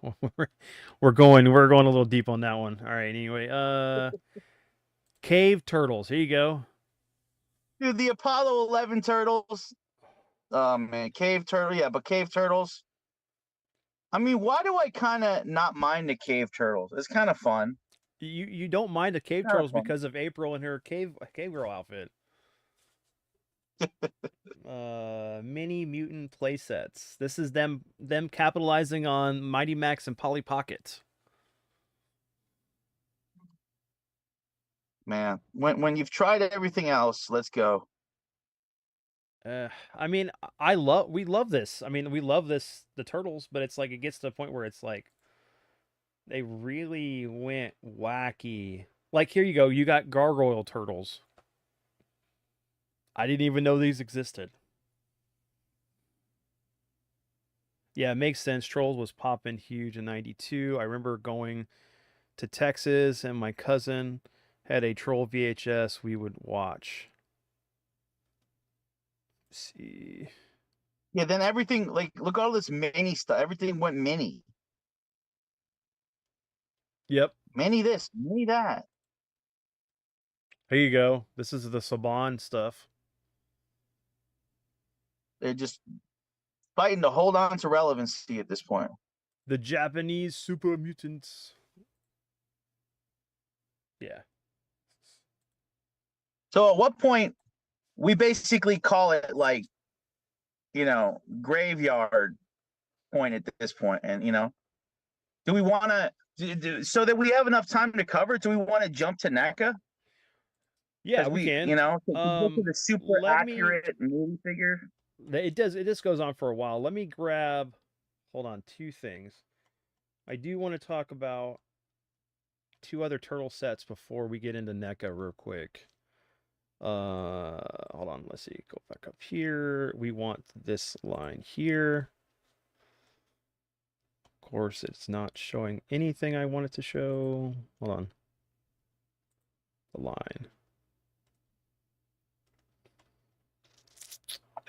we're going a little deep on that one. All right, anyway. Cave Turtles. Here you go. Dude, the Apollo 11 turtles. Oh man, cave turtle. Yeah, but cave turtles. I mean, why do I kind of not mind the cave turtles? It's kind of fun. You don't mind the Cave Kind of Turtles fun. because of April and her cave girl outfit. Mini Mutant playsets. This is them capitalizing on Mighty Max and Polly Pocket. Man, when you've tried everything else, let's go. I mean, we love this. I mean, we love the Turtles, but it's like it gets to the point where it's like they really went wacky. Like here you go, you got Gargoyle Turtles. I didn't even know these existed. Yeah, it makes sense. Trolls was popping huge in 92. I remember going to Texas and my cousin had a Troll VHS we would watch. Let's see. Yeah, then everything like look at all this mini stuff. Everything went mini. Yep. Mini this, mini that. Here you go. This is the Saban stuff. They're just fighting to hold on to relevancy at this point. The Japanese super mutants. Yeah. So at what point we basically call it like, you know, graveyard point at this point, and you know, do we want to so that we have enough time to cover? Do we want to jump to NECA? Yeah, Because we we, can. you know, to get to the super Let me accurate movie figure. it just goes on for a while. Let me grab hold on, two things. I do want to talk about two other turtle sets before we get into NECA real quick. Hold on. Let's see. Go back up here. We want this line here. Of course, it's not showing anything I want it to show. Hold on. The line.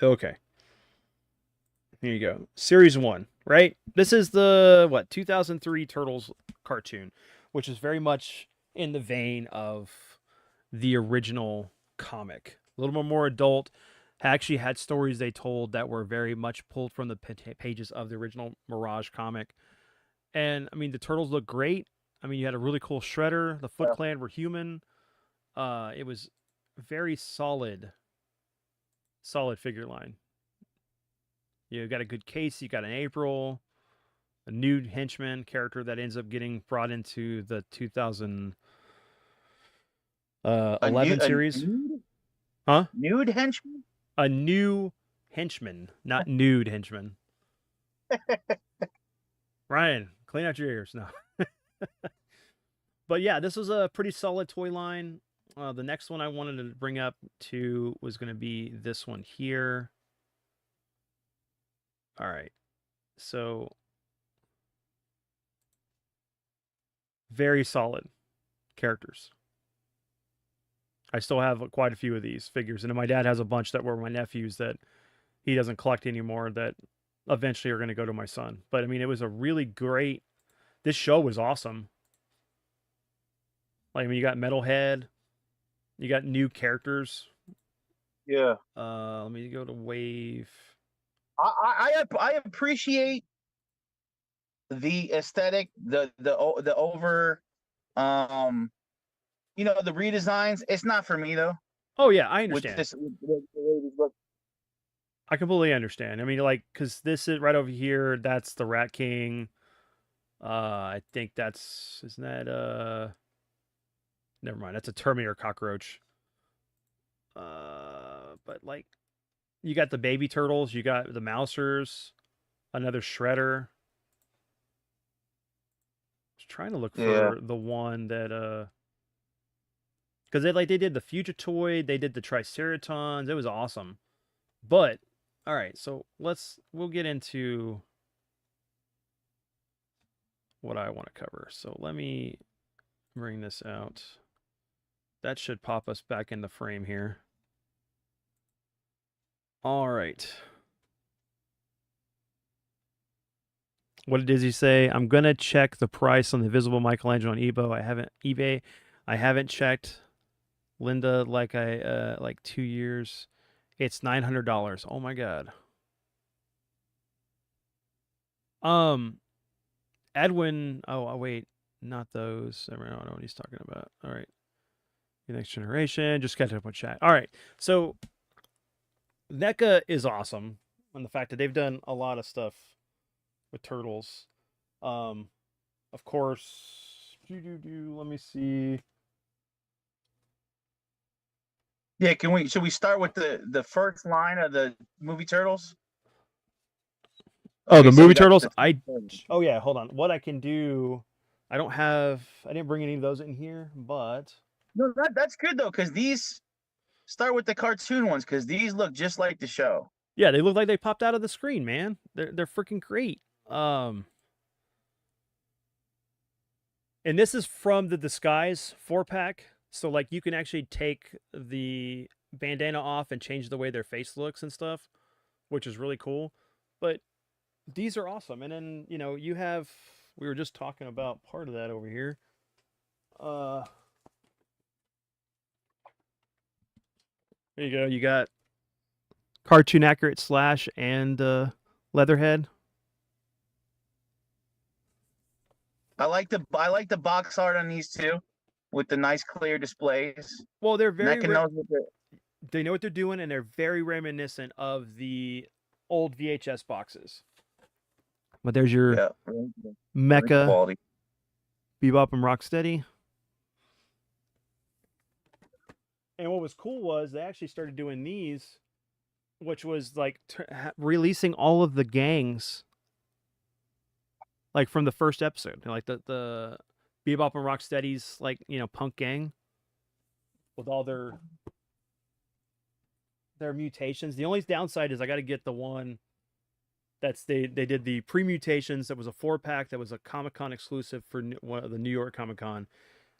Okay. Here you go. Series 1, right? This is the, 2003 Turtles cartoon, which is very much in the vein of the original comic. A little bit more adult. Actually had stories they told that were very much pulled from the pages of the original Mirage comic. And, I mean, the Turtles look great. I mean, you had a really cool Shredder. The Foot Clan were human. It was very solid figure line. You got a good Case. You got an April, a nude henchman character that ends up getting brought into the 2011 series. Huh? Nude henchman? A new henchman, not nude henchman. Ryan, clean out your ears now. But yeah, this was a pretty solid toy line. The next one I wanted to bring up to was going to be this one here. All right. So very solid characters. I still have quite a few of these figures, and my dad has a bunch that were my nephews that he doesn't collect anymore that eventually are going to go to my son. But I mean, it was a really great, this show was awesome. Like, I mean, you got Metalhead, you got new characters. Yeah. Let me go to Wave. I appreciate the aesthetic, the over, you know, the redesigns. It's not for me though. Oh yeah, I understand. With this, I completely understand. I mean, like, because this is right over here. That's the Rat King. I think isn't that never mind. That's a Terminator cockroach. But like, you got the baby turtles. You got the Mousers. Another Shredder. I was trying to look for the one that because they did the Fugitoid, they did the Triceratons. It was awesome. But all right, so we'll get into what I want to cover. So let me bring this out. That should pop us back in the frame here. All right. What did Dizzy say? I'm gonna check the price on the Invisible Michelangelo on eBay. I haven't checked, Linda, like 2 years. It's $900. Oh my god. Edwin. Oh wait, not those. I don't know what he's talking about. All right. The Next Generation. Just catch up with chat. All right. So NECA is awesome, and the fact that they've done a lot of stuff with Turtles. Of course. Let me see. Yeah, should we start with the first line of the movie Turtles? Oh, the movie Turtles? Oh yeah, hold on. What I can do, I didn't bring any of those in here, but no, that's good though, because these start with the cartoon ones, because these look just like the show. Yeah, they look like they popped out of the screen, man. They're freaking great. And this is from the Disguise 4-pack. So like you can actually take the bandana off and change the way their face looks and stuff, which is really cool. But these are awesome. And then, you know, we were just talking about part of that over here. There you go. You got cartoon accurate Slash and Leatherhead. I like the box art on these too, with the nice clear displays. Well, they're very they know what they're doing, and they're very reminiscent of the old VHS boxes. But there's your Mecha, Bebop and Rocksteady. And what was cool was they actually started doing these, which was like releasing all of the gangs, like from the first episode, like the Bebop and Rocksteady's, like, you know, punk gang with all their their mutations. The only downside is I got to get the one that's they did the pre-mutations. That was a 4-pack. That was a Comic-Con exclusive for one of the New York Comic-Con,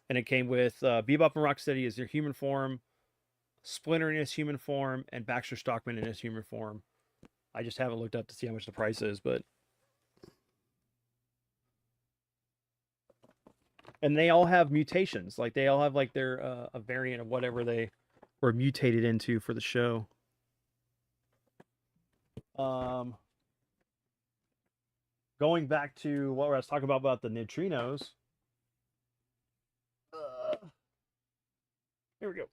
and it came with Bebop and Rocksteady as their human form, Splinter in his human form, and Baxter Stockman in his human form. I just haven't looked up to see how much the price is, but and they all have mutations. Like they all have like their a variant of whatever they were mutated into for the show. Going back to what I was talking about the neutrinos. Here we go.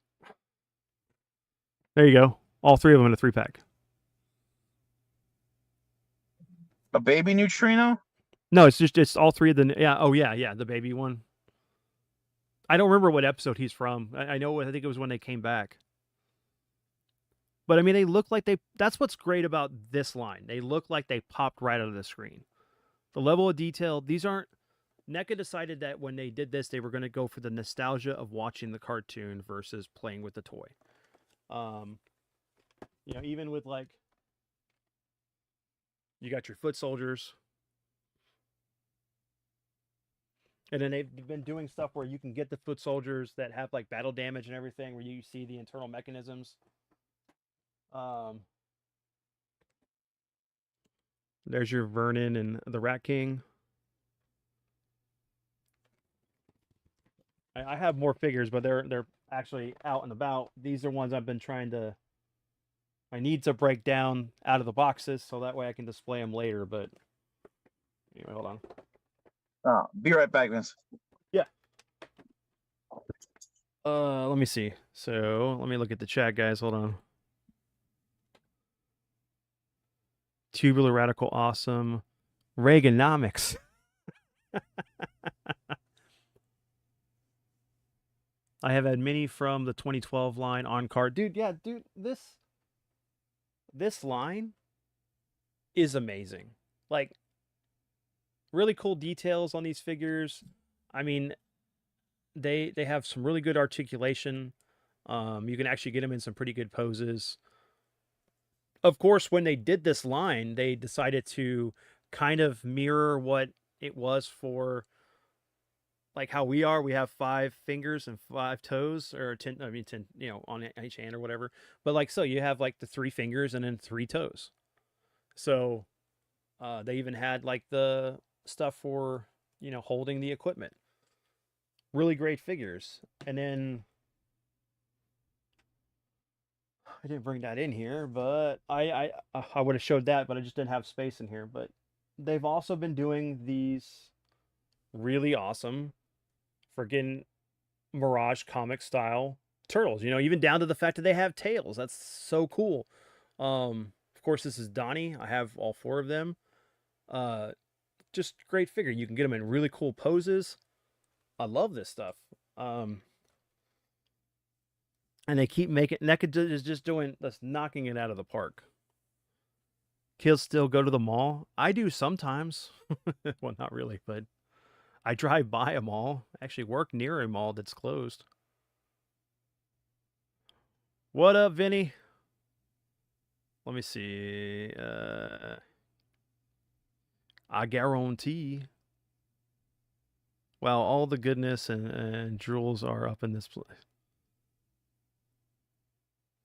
There you go. All three of them in a 3-pack. A baby neutrino? No, it's all three of the the baby one. I don't remember what episode he's from. I think it was when they came back. But I mean, they look like that's what's great about this line. They look like they popped right out of the screen. The level of detail, these aren't. NECA decided that when they did this, they were going to go for the nostalgia of watching the cartoon versus playing with the toy. Even with like, you got your foot soldiers. And then they've been doing stuff where you can get the foot soldiers that have like battle damage and everything, where you see the internal mechanisms. There's your Vernon and the Rat King. I have more figures, but they're actually out and about. These are ones I've been trying to. I need to break down out of the boxes so that way I can display them later. But anyway, hold on. Be right back, Vince. Yeah. Let me see. So let me look at the chat, guys. Hold on. Tubular Radical Awesome. Reaganomics. I have had many from the 2012 line on card. Dude, this line is amazing. Like, really cool details on these figures. I mean, they have some really good articulation. You can actually get them in some pretty good poses. Of course, when they did this line, they decided to kind of mirror what it was for, like how we are. We have 5 fingers and 5 toes, or 10, on each hand or whatever. But like, so you have like the 3 fingers and then 3 toes. So they even had like the stuff for, holding the equipment. Really great figures. And then I didn't bring that in here, but I would have showed that, but I just didn't have space in here. But they've also been doing these really awesome freaking Mirage comic style turtles, even down to the fact that they have tails. That's so cool. Of course, this is Donnie. I have all 4 of them. Just great figure. You can get them in really cool poses. I love this stuff. And they keep making. NECA is just doing this, knocking it out of the park. Kids still go to the mall. I do sometimes. Well, not really, but I drive by a mall. I actually work near a mall that's closed. What up, Vinny? Let me see. I guarantee. Well, all the goodness and jewels are up in this place.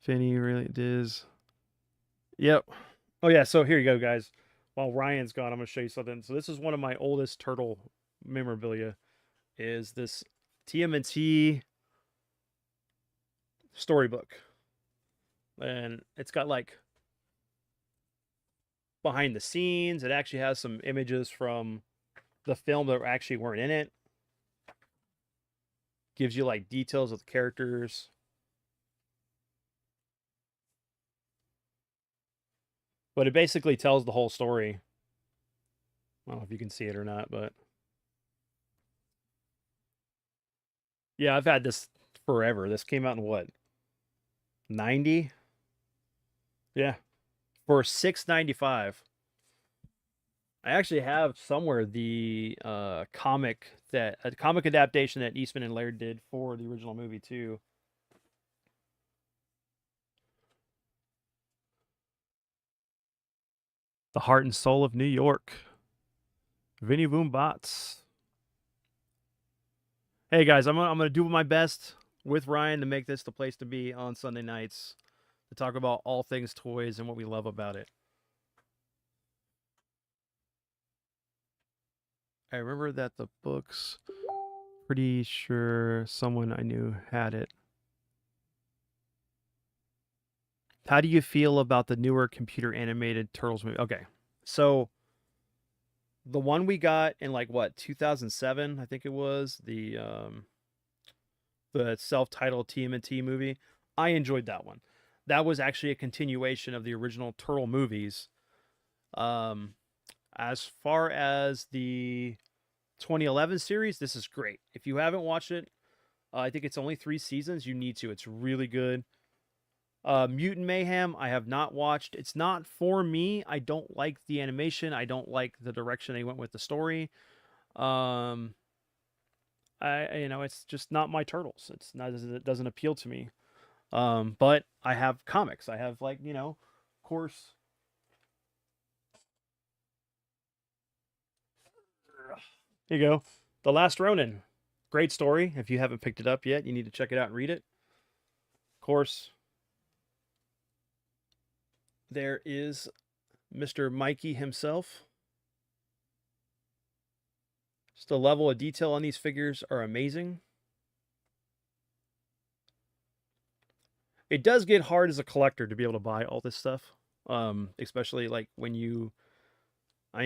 Vinny really does. Yep. Oh yeah, so here you go, guys. While Ryan's gone, I'm going to show you something. So this is one of my oldest turtle memorabilia, is this TMNT storybook. And it's got like behind the scenes. It actually has some images from the film that actually weren't in it. Gives you like details of the characters. But it basically tells the whole story. I don't know if you can see it or not, but yeah, I've had this forever. This came out in what? 90? Yeah. For $6.95. I actually have somewhere the comic adaptation that Eastman and Laird did for the original movie too. The heart and soul of New York. Vinny Boom Bots. Hey guys, I'm gonna do my best with Ryan to make this the place to be on Sunday nights to talk about all things toys and what we love about it. I remember that the books, pretty sure someone I knew had it. How do you feel about the newer computer animated Turtles movie? Okay, so the one we got in like what 2007, I think it was the self-titled TMNT movie. I enjoyed that one. That was actually a continuation of the original Turtle movies. As far as the 2011 series, this is great. If you haven't watched it, I think it's only 3 seasons. You need to. It's really good. Mutant Mayhem, I have not watched. It's not for me. I don't like the animation. I don't like the direction they went with the story. It's just not my Turtles. It's not. It doesn't appeal to me. But I have comics. I have of course. Here you go. The Last Ronin. Great story. If you haven't picked it up yet, you need to check it out and read it. Of course, there is Mr. Mikey himself. Just the level of detail on these figures are amazing. It does get hard as a collector to be able to buy all this stuff. Especially like when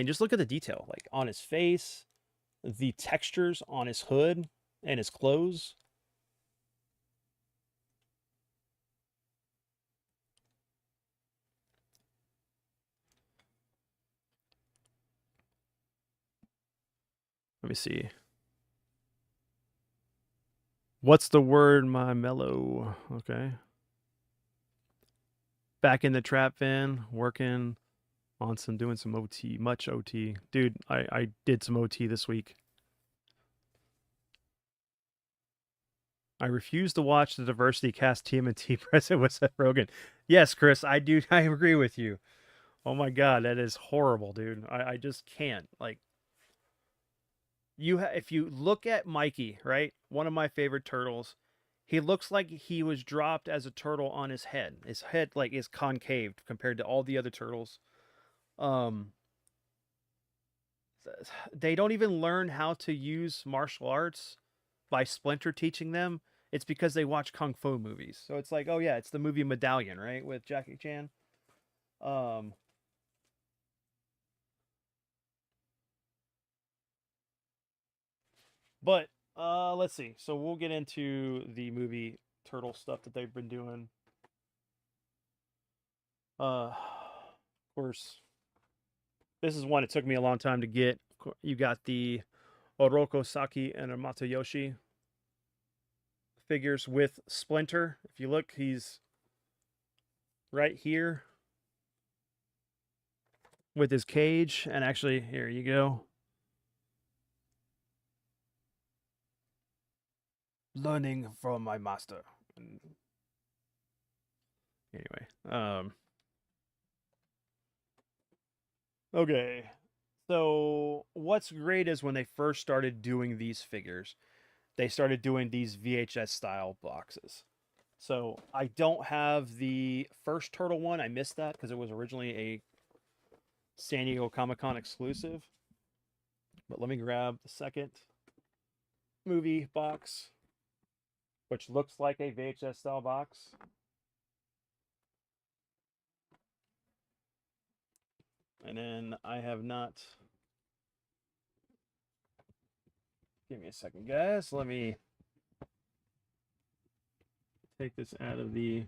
just look at the detail, like on his face, the textures on his hood and his clothes. Let me see. What's the word, my mellow? Okay. Back in the trap van, working on doing some OT, much OT. Dude, I did some OT this week. I refuse to watch the diversity cast TMNT present with Seth Rogen. Yes, Chris, I do. I agree with you. Oh my God, that is horrible, dude. I just can't. Like, if you look at Mikey, right? One of my favorite turtles, he looks like he was dropped as a turtle on his head. His head like is concaved compared to all the other turtles. They don't even learn how to use martial arts by Splinter teaching them. It's because they watch kung fu movies. So it's like, oh yeah, it's the movie Medallion, right, with Jackie Chan. But let's see. So we'll get into the movie Turtle stuff that they've been doing. Of course, this is one it took me a long time to get. You got the Oroko Saki and Matayoshi figures with Splinter. If you look, he's right here with his cage. And actually, here you go. Learning from my master. Anyway, okay. So what's great is when they first started doing these figures, they started doing these VHS style boxes. So I don't have the first turtle one. I missed that because it was originally a San Diego Comic-Con exclusive. But let me grab the second movie box, which looks like a VHS style box. And then I have not. Give me a second, guys. Let me take this out of the.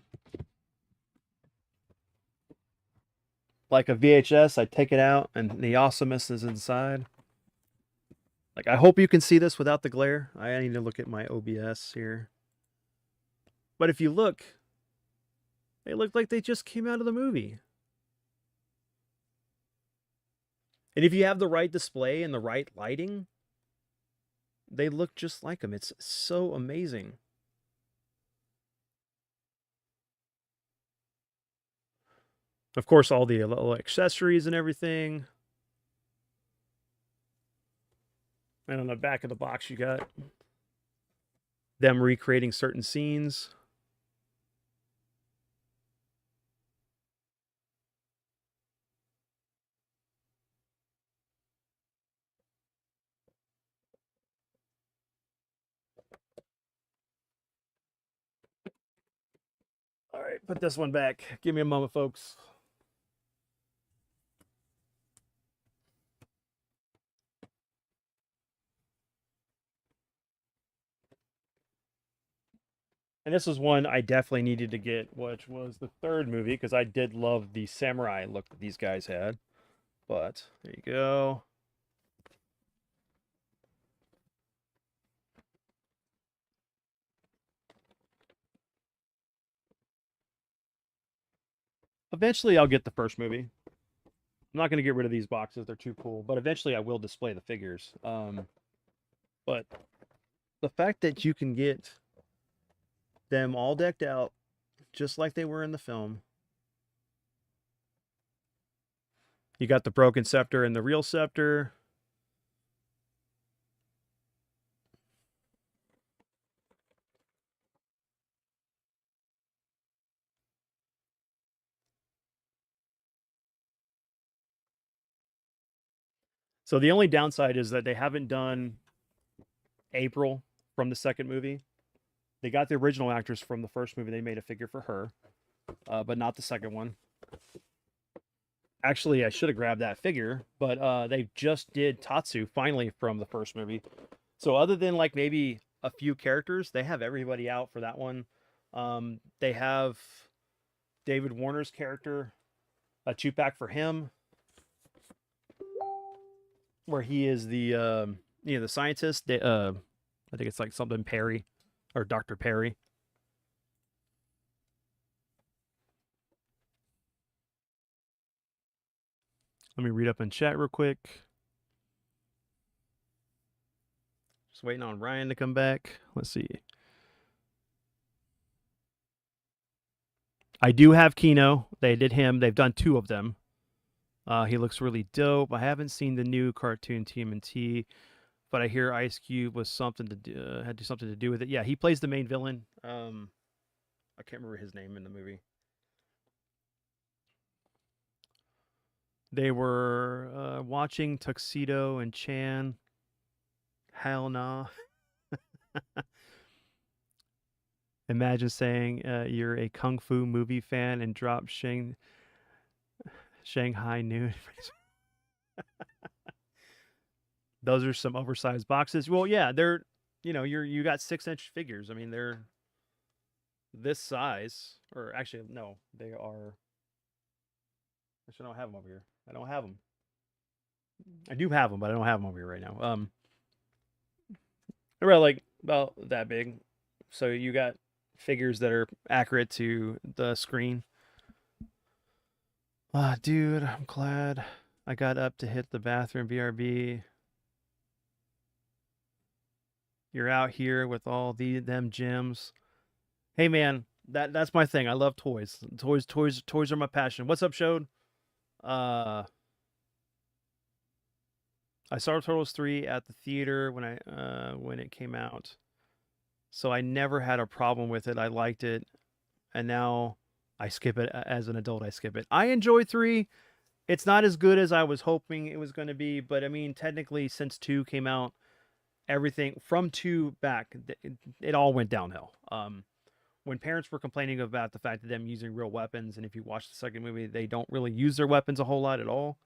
Like a VHS, I take it out, and the awesomeness is inside. Like, I hope you can see this without the glare. I need to look at my OBS here. But if you look, they look like they just came out of the movie. And if you have the right display and the right lighting, they look just like them. It's so amazing. Of course, all the little accessories and everything. And on the back of the box, you got them recreating certain scenes. All right, put this one back. Give me a moment, folks. And this was one I definitely needed to get, which was the third movie, because I did love the samurai look that these guys had. But there you go. Eventually, I'll get the first movie. I'm not going to get rid of these boxes. They're too cool. But eventually, I will display the figures. But the fact that you can get them all decked out just like they were in the film. You got the broken scepter and the real scepter. So the only downside is that they haven't done April from the second movie. They got the original actress from the first movie. They made a figure for her, but not the second one. Actually, I should have grabbed that figure, but they just did Tatsu finally from the first movie. So other than like maybe a few characters, they have everybody out for that one. They have David Warner's character, a two-pack for him, where he is the the scientist. I think it's like something Perry or Dr. Perry. Let me read up in chat real quick. Just waiting on Ryan to come back. Let's see. I do have Kino. They did him. They've done 2 of them. He looks really dope. I haven't seen the new cartoon TMNT, but I hear Ice Cube was something to do, had something to do with it. Yeah, he plays the main villain. I can't remember his name in the movie. They were watching Tuxedo and Chan. Hell nah. Imagine saying you're a kung fu movie fan and drop Shanghai Noon. Those are some oversized boxes. Well, yeah, they're you got 6-inch figures. I mean, they're this size, or actually no, they are. Actually, I don't have them over here. I don't have them. I do have them, but I don't have them over here right now. They're about that big. So you got figures that are accurate to the screen. Ah, dude, I'm glad I got up to hit the bathroom. BRB. You're out here with all them gems. Hey man, that's my thing. I love toys. Toys are my passion. What's up, Shode? I saw Turtles 3 at the theater when it came out. So I never had a problem with it. I liked it. And now I skip it as an adult. I skip it. I enjoy 3. It's not as good as I was hoping it was going to be, but I mean, technically since 2 came out, everything from 2 back, it all went downhill. When parents were complaining about the fact that them using real weapons, and if you watch the second movie, they don't really use their weapons a whole lot at all.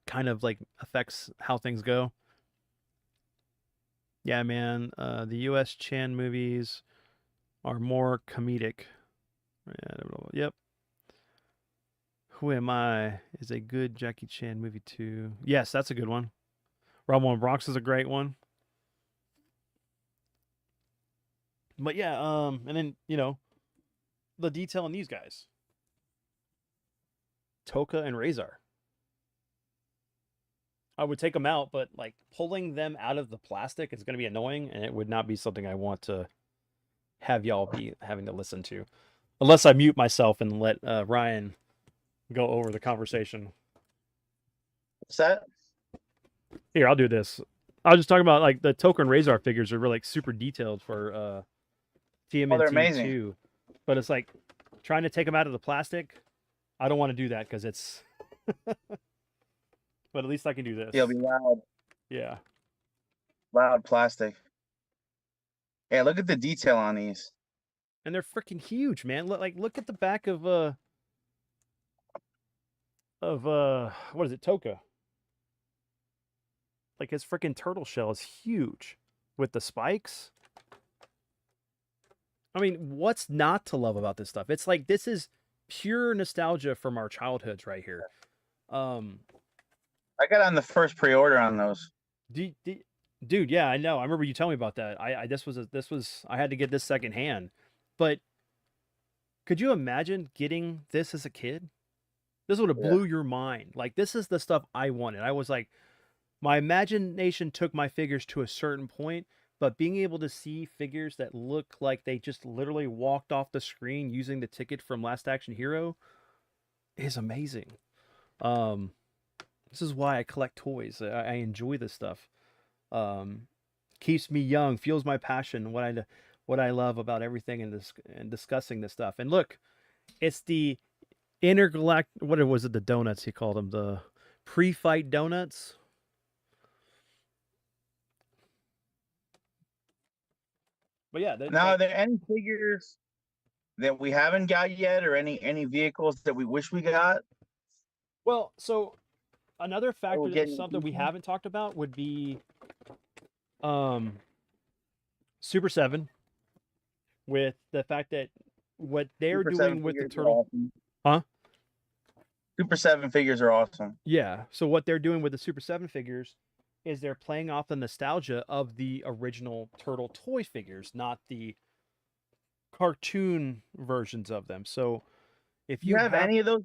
Kind of like affects how things go. Yeah, man. The U.S. Chan movies are more comedic. Yep. Who Am I is a good Jackie Chan movie too. Yes, that's a good one. Rumble in Bronx is a great one. But yeah, and then the detail in these guys, Toka and Razor. I would take them out, but like pulling them out of the plastic is going to be annoying, and it would not be something I want to have y'all be having to listen to. Unless I mute myself and let Ryan go over the conversation. What's that? Here, I'll do this. I was just talking about like the Token Razor figures are really like super detailed for Oh, they're TMNT amazing. 2, but it's like trying to take them out of the plastic. I don't want to do that because it's. But at least I can do this. It'll be loud. Yeah. Loud plastic. Yeah, look at the detail on these. And they're freaking huge, man. Look at the back of what is it, Toka? Like his freaking turtle shell is huge with the spikes. I mean, what's not to love about this stuff? It's like this is pure nostalgia from our childhoods right here. I got on the first pre-order on those. Dude, yeah, I know. I remember you telling me about that. This was I had to get this secondhand. But could you imagine getting this as a kid? This would have blew your mind. Like this is the stuff I wanted. I was like, my imagination took my figures to a certain point, but being able to see figures that look like they just literally walked off the screen using the ticket from Last Action Hero is amazing. This is why I collect toys. I enjoy this stuff. Keeps me young, fuels my passion. What I love about everything and discussing this stuff. And look, it's the intergalactic. What was it? The donuts he called them, the pre-fight donuts. But yeah. Now, are there any figures that we haven't got yet, or any vehicles that we wish we got? Well, so another factor that's something we haven't talked about would be Super 7, with the fact that what they're doing with the turtle, huh? Super 7 figures are awesome. Yeah. So what they're doing with the Super 7 figures is they're playing off the nostalgia of the original turtle toy figures, not the cartoon versions of them. So if you have any of those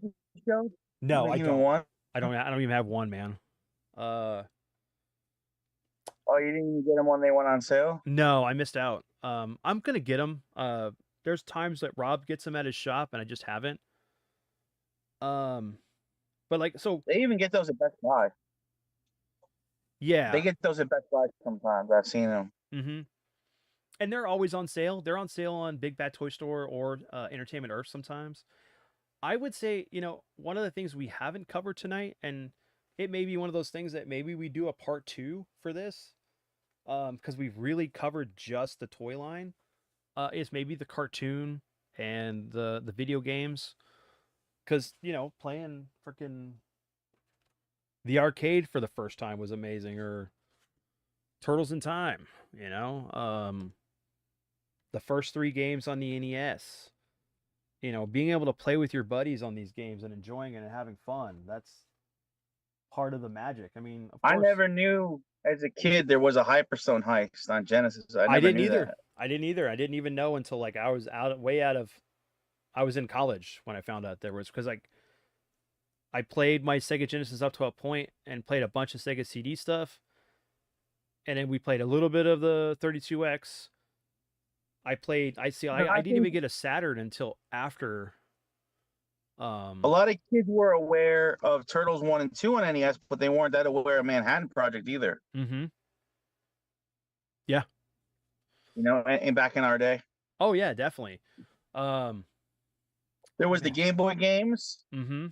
shows? No, I don't. One? I don't even have one, man. Oh, you didn't even get them when they went on sale? No, I missed out. I'm gonna get them. There's times that Rob gets them at his shop and I just haven't. But like, so they even get those at Best Buy. Yeah, they get those at Best Buy sometimes. I've seen them. Mm-hmm. And they're always on sale. They're on sale on Big Bad Toy Store or Entertainment Earth sometimes. I would say, one of the things we haven't covered tonight, and it may be one of those things that maybe we do a part 2 for this, because we've really covered just the toy line, is maybe the cartoon and the video games. Because, playing freaking the arcade for the first time was amazing, or Turtles in Time, the first 3 games on the NES. Being able to play with your buddies on these games and enjoying it and having fun, that's part of the magic. I mean, of course, I never knew as a kid there was a Hyperstone heist on Genesis. I didn't either. I didn't either. I didn't even know until like I was I was in college when I found out there was, because like I played my Sega Genesis up to a point and played a bunch of Sega CD stuff. And then we played a little bit of the 32X. I didn't even get a Saturn until after. A lot of kids were aware of Turtles 1 and 2 on NES, but they weren't that aware of Manhattan Project either. Mm-hmm. Yeah. And back in our day. Oh yeah, definitely. There was the Game Boy games. Mm-hmm.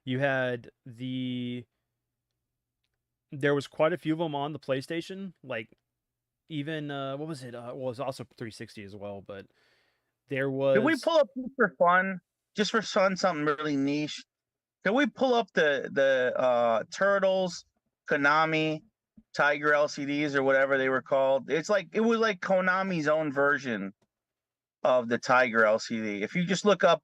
You had there was quite a few of them on the PlayStation, like even what was it? Well, it was also 360 as well, but there was. Did we pull up for fun, just for fun, something really niche? Can we pull up the Turtles, Konami, Tiger LCDs or whatever they were called? It was like Konami's own version of the Tiger LCD. If you just look up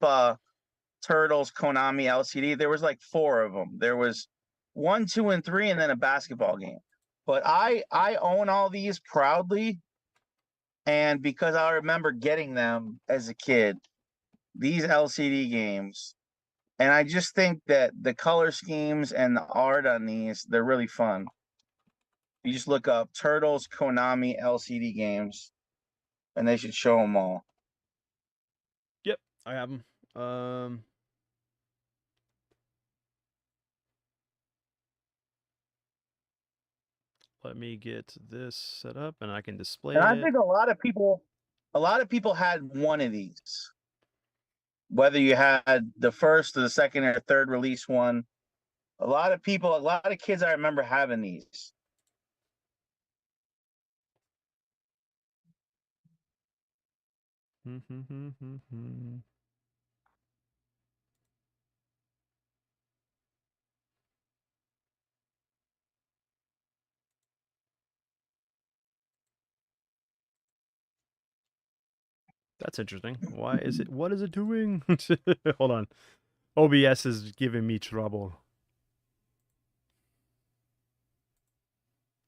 Turtles Konami LCD, there was like 4 of them. There was 1, 2, and 3, and then a basketball game. But I own all these proudly, and because I remember getting them as a kid, these LCD games, and I just think that the color schemes and the art on these, they're really fun. You just look up Turtles Konami LCD games, and they should show them all. Yeah, I have them. Let me get this set up and I can display And I it. think a lot of people had one of these. Whether you had the first or the second or third release one, a lot of kids I remember having these. That's interesting. Why is it? What is it doing? Hold on. OBS is giving me trouble.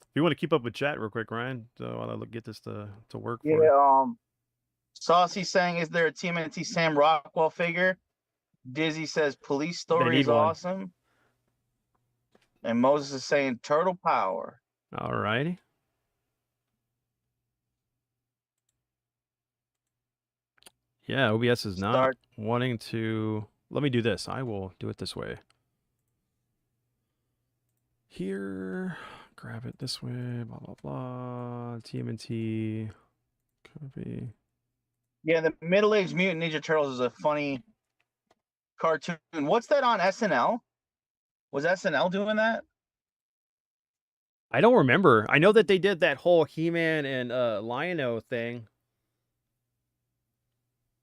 If you want to keep up with chat real quick, Ryan, while I get this to work for you. Yeah. Saucy saying, "Is there a TMNT Sam Rockwell figure?" Dizzy says, "Police Story is awesome." And Moses is saying, "Turtle Power." All righty. Yeah, OBS is not wanting to. Let me do this. I will do it this way. Here, grab it this way. Blah blah blah. TMNT. Copy. Yeah, the Middle-Aged Mutant Ninja Turtles is a funny cartoon. What's that on SNL? Was SNL doing that? I don't remember. I know that they did that whole He-Man and Lion-O thing.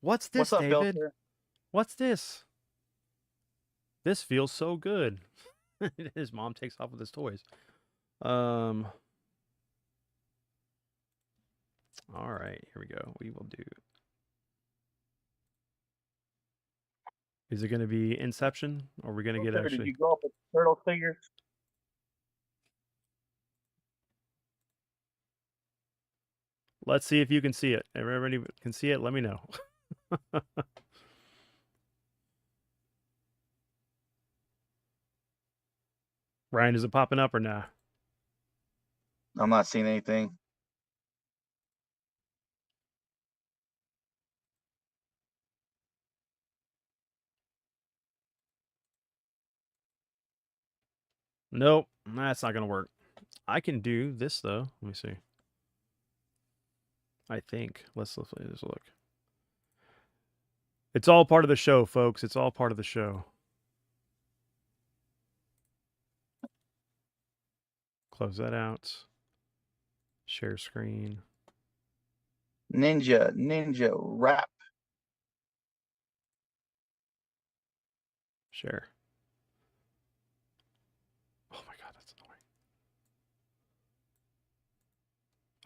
What's this, What's up, David? Bilter? What's this? This feels so good. His mom takes off with his toys. All right, here we go. We will do. Is it going to be Inception, or are we going to get actually? Did you go up with turtle figures? Let's see if you can see it. If everybody can see it, let me know. Ryan, is it popping up or not? I'm not seeing anything. Nope, that's not going to work. I can do this, though. Let me see. I think. Let's look. It's all part of the show, folks. It's all part of the show. Close that out. Share screen. Ninja rap. Share. Oh my god, that's annoying.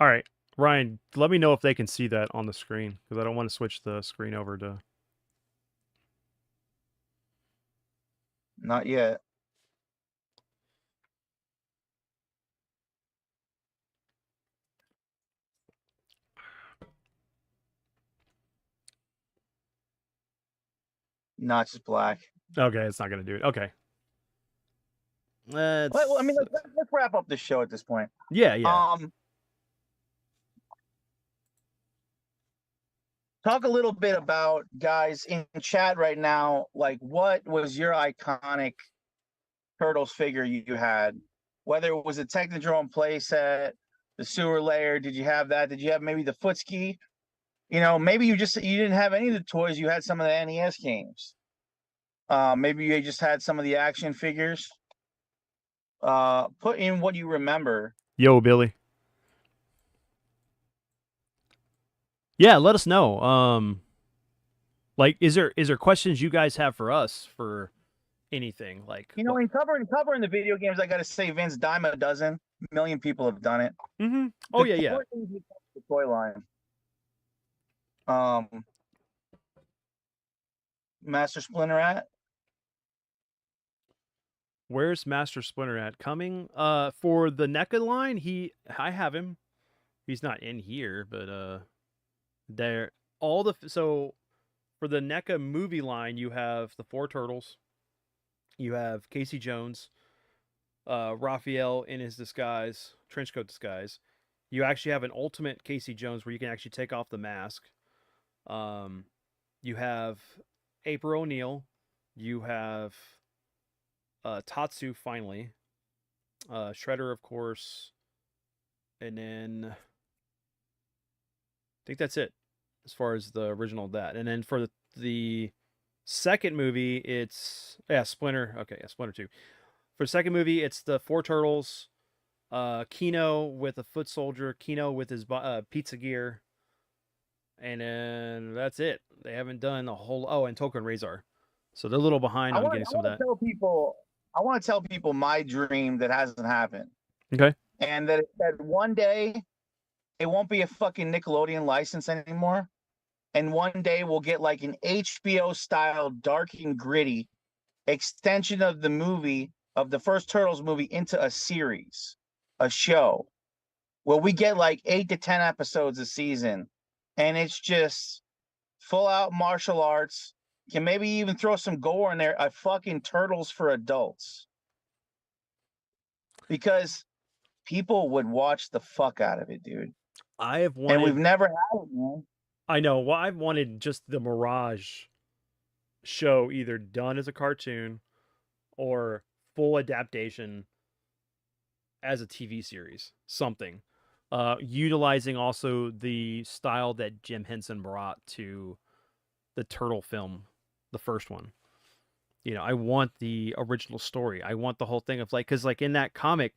All right, Ryan, let me know if they can see that on the screen, because I don't want to switch the screen over to... Not yet. Not just black. Okay, it's not going to do it. Okay. Well, I mean, let's wrap up the show at this point. Yeah. Talk a little bit about, guys, in chat right now, like, what was your iconic Turtles figure you had? Whether it was a Technodrome playset, the sewer layer, did you have that? Did you have maybe the footski? You know, maybe you didn't have any of the toys. You had some of the NES games. Maybe you just had some of the action figures. Put in what you remember. Yo, Billy. Yeah, let us know. Like, is there questions you guys have for us for anything? Like, you know, in covering the video games, I got to say, Vince, dime a dozen. A million people have done it. Mm-hmm. Oh yeah. The toy line. Master Splinter at? Where's Master Splinter at? Coming for the NECA line, I have him. He's not in here, but there so for the NECA movie line, you have the 4 Turtles. You have Casey Jones, Raphael in his disguise, trenchcoat disguise. You actually have an ultimate Casey Jones where you can actually take off the mask. You have April O'Neil. You have Tatsu finally. Shredder, of course, and then I think that's it as far as the original that. And then for the second movie, it's Splinter. Okay, yeah, Splinter 2. For the second movie, it's the four turtles. Kino with a foot soldier. Kino with his pizza gear. And then that's it. They haven't done a whole. Oh, and Token Razor. So they're a little behind on getting some of that. I want to tell people my dream that hasn't happened. Okay. And that one day it won't be a fucking Nickelodeon license anymore. And one day we'll get like an HBO style dark and gritty extension of the movie, of the first Turtles movie, into a series, a show, where we get like 8 to 10 episodes a season. And it's just full out martial arts. Can maybe even throw some gore in there. A fucking Turtles for adults. Because people would watch the fuck out of it, dude. I have wanted. And we've never had it, man. I know. Well, I've wanted just the Mirage show either done as a cartoon or full adaptation as a TV series. Something. Utilizing also the style that Jim Henson brought to the Turtle film, the first one. You know, I want the original story. I want the whole thing of like, because like in that comic,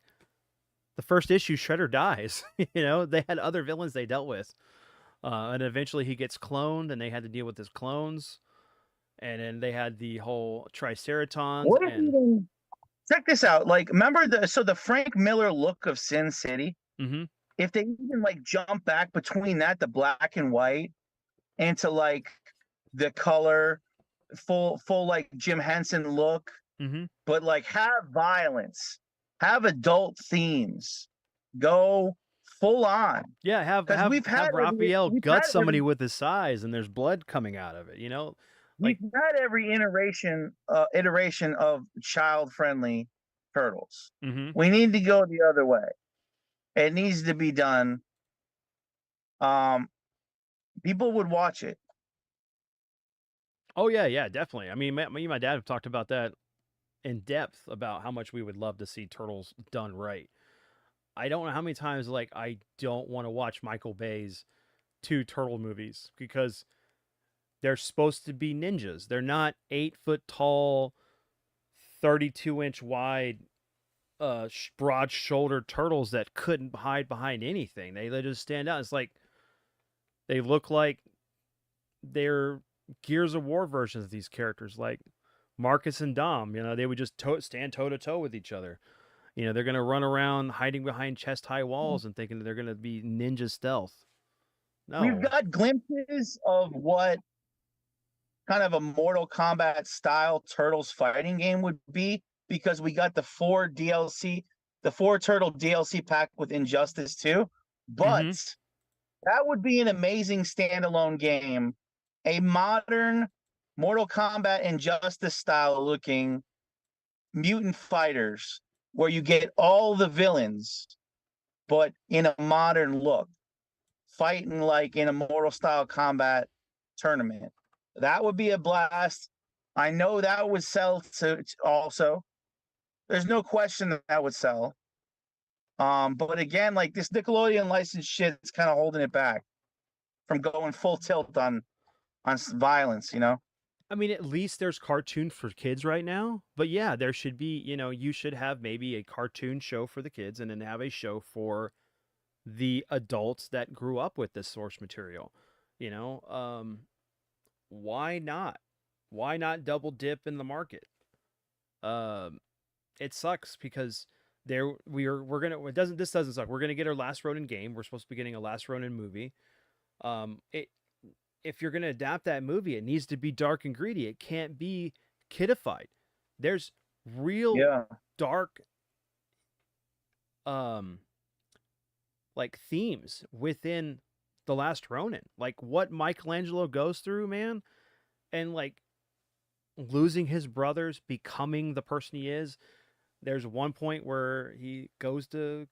the first issue, Shredder dies. You know, they had other villains they dealt with. And eventually he gets cloned and they had to deal with his clones. And then they had the whole Triceratons. What if even, check this out. Like, remember the Frank Miller look of Sin City? Mm-hmm. If they even like jump back between that, the black and white, into like the color, full like Jim Henson look, but like have violence, have adult themes, go full on. Yeah, have Raphael gut somebody with his size and there's blood coming out of it, you know? Like, we've had every iteration of child-friendly Turtles. We need to go the other way. It needs to be done. People would watch it. Oh yeah, definitely. I mean, me and my dad have talked about that in depth about how much we would love to see Turtles done right. I don't know how many times like I don't want to watch Michael Bay's 2 Turtle movies because they're supposed to be ninjas. They're not 8 foot tall, 32-inch wide, broad shouldered turtles that couldn't hide behind anything. They just stand out. It's like they look like they're Gears of War versions of these characters, like Marcus and Dom. You know, they would just stand toe to toe with each other. You know, they're going to run around hiding behind chest high walls and thinking that they're going to be ninja stealth. No. We've got glimpses of what kind of a Mortal Kombat style Turtles fighting game would be, because we got the 4 Turtle DLC pack with Injustice 2. But that would be an amazing standalone game. A modern Mortal Kombat Injustice style looking mutant fighters where you get all the villains, but in a modern look, fighting like in a Mortal style combat tournament. That would be a blast. I know that would sell also. There's no question that would sell. But again, like this Nickelodeon license shit is kind of holding it back from going full tilt on violence, you know? I mean, at least there's cartoon for kids right now. But yeah, there should be, you know, you should have maybe a cartoon show for the kids and then have a show for the adults that grew up with this source material. You know, why not? Why not double dip in the market? It sucks because this doesn't suck. We're gonna get our Last Ronin game. We're supposed to be getting a Last Ronin movie. If you're going to adapt that movie, it needs to be dark and gritty. It can't be kidified. There's real dark like themes within The Last Ronin. Like what Michelangelo goes through, man, and like losing his brothers, becoming the person he is. There's one point where he goes to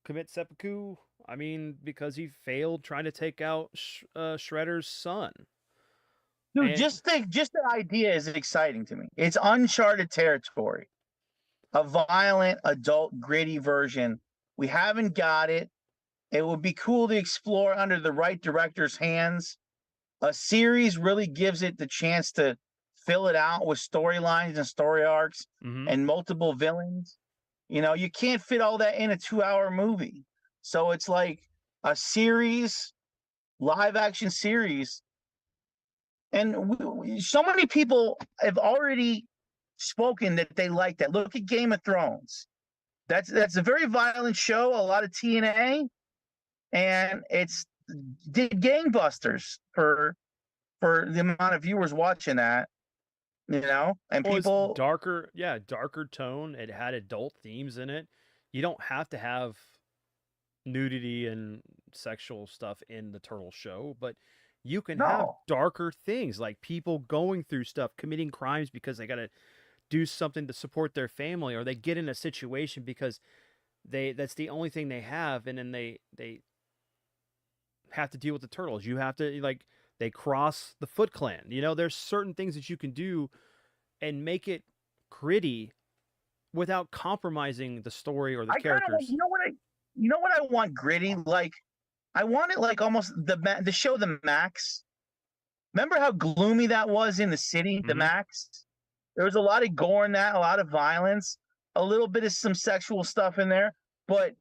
commit seppuku. I mean, because he failed trying to take out Shredder's son. Dude, And just the idea is exciting to me. It's uncharted territory. A violent, adult, gritty version. We haven't got it. It would be cool to explore under the right director's hands. A series really gives it the chance to fill it out with storylines and story arcs mhm. and multiple villains. You can't fit all that in a 2-hour movie. So it's like a series, live action series. And so many people have already spoken that they like that. Look at Game of Thrones. That's a very violent show, a lot of TNA, and it's did gangbusters for the amount of viewers watching that, and Well, it's people. darker, yeah, darker tone. It had adult themes in it. You don't have to have nudity and sexual stuff in the turtle show, but you can have No, darker things like people going through stuff, committing crimes because they got to do something to support their family, or they get in a situation because that's the only thing they have, and then they have to deal with the turtles. You have to, like, they cross the Foot Clan. There's certain things that you can do and make it gritty without compromising the story or the I kind of characters. what I want gritty, like I want it like almost the show The Max. Remember how gloomy that was in the city, The Hmm. Max? There was a lot of gore in that, a lot of violence, a little bit of some sexual stuff in there, but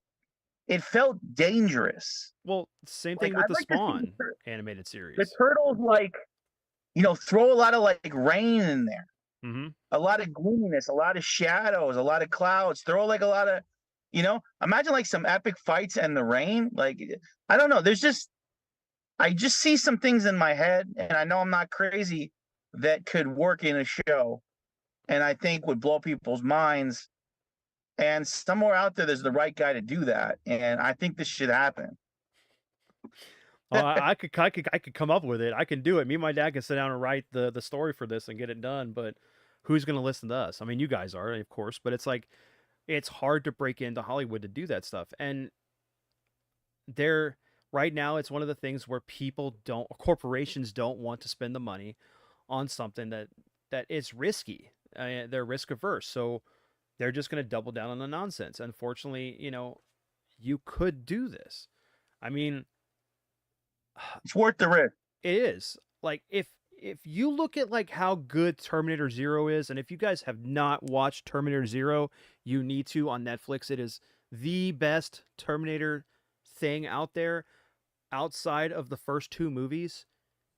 it felt dangerous. Well, same Like thing with I'd the like to see Spawn animated the series. turtles, like, throw a lot of like rain in there, Hmm. a lot of gloominess, a lot of shadows, a lot of clouds. Throw like a lot of, imagine like some epic fights and the rain. Like, I don't know. I just see some things in my head, and I know I'm not crazy, that could work in a show, and I think would blow people's minds. And somewhere out there, there's the right guy to do that, and I think this should happen. Oh, I could come up with it. I can do it. Me and my dad can sit down and write the story for this and get it done. But who's gonna listen to us? I mean, you guys are, of course, but it's like it's hard to break into Hollywood to do that stuff. And they're right now, it's one of the things where corporations don't want to spend the money on something that is risky. They're risk averse, so they're just going to double down on the nonsense. Unfortunately, you could do this. I mean, It's worth the risk. it is like if you look at like how good Terminator Zero is, and if you guys have not watched Terminator Zero, you need to on Netflix. It is the best Terminator thing out there outside of the first two movies.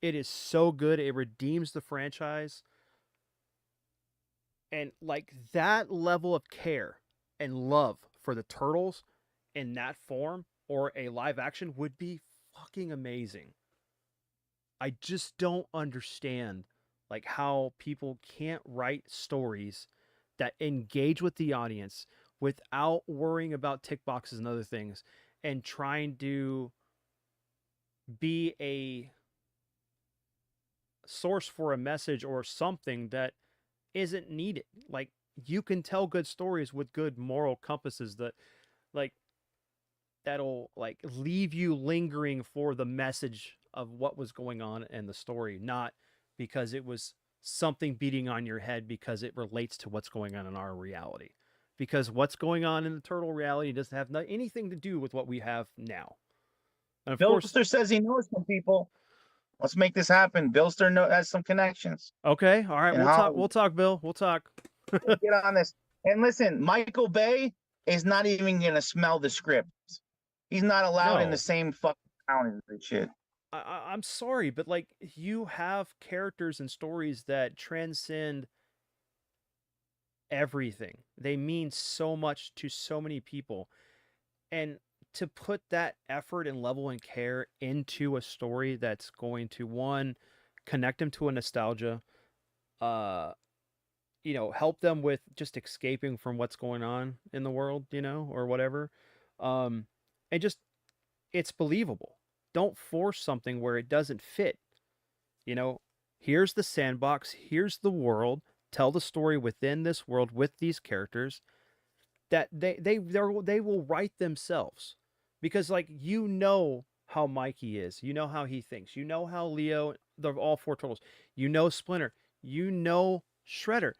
It is so good. It redeems the franchise. And like that level of care and love for the turtles in that form or a live action would be fucking amazing. I just don't understand like how people can't write stories that engage with the audience without worrying about tick boxes and other things and trying to be a source for a message or something that isn't needed. Like you can tell good stories with good moral compasses that like that'll like leave you lingering for the message of what was going on in the story, not because it was something beating on your head because it relates to what's going on in our reality. Because what's going on in the turtle reality doesn't have anything to do with what we have now. And of course, Billster says he knows some people. Let's make this happen. Billster has some connections okay, all right, in we'll talk. Hollywood. We'll talk, Bill. We'll talk. Get on this. And listen, Michael Bay is not even going to smell the script. He's not allowed in the No, same fucking town and shit. I'm sorry, but like you have characters and stories that transcend everything. They mean so much to so many people. And to put that effort and level and care into a story that's going to one connect them to a nostalgia, uh help them with just escaping from what's going on in the world, or whatever. Um and just it's believable. Don't force something where it doesn't fit. You know, here's the sandbox, here's the world, tell the story within this world with these characters that they will write themselves. Because like how Mikey is. You know how he thinks. You know how Leo, the all four turtles. You know Splinter. You know Shredder.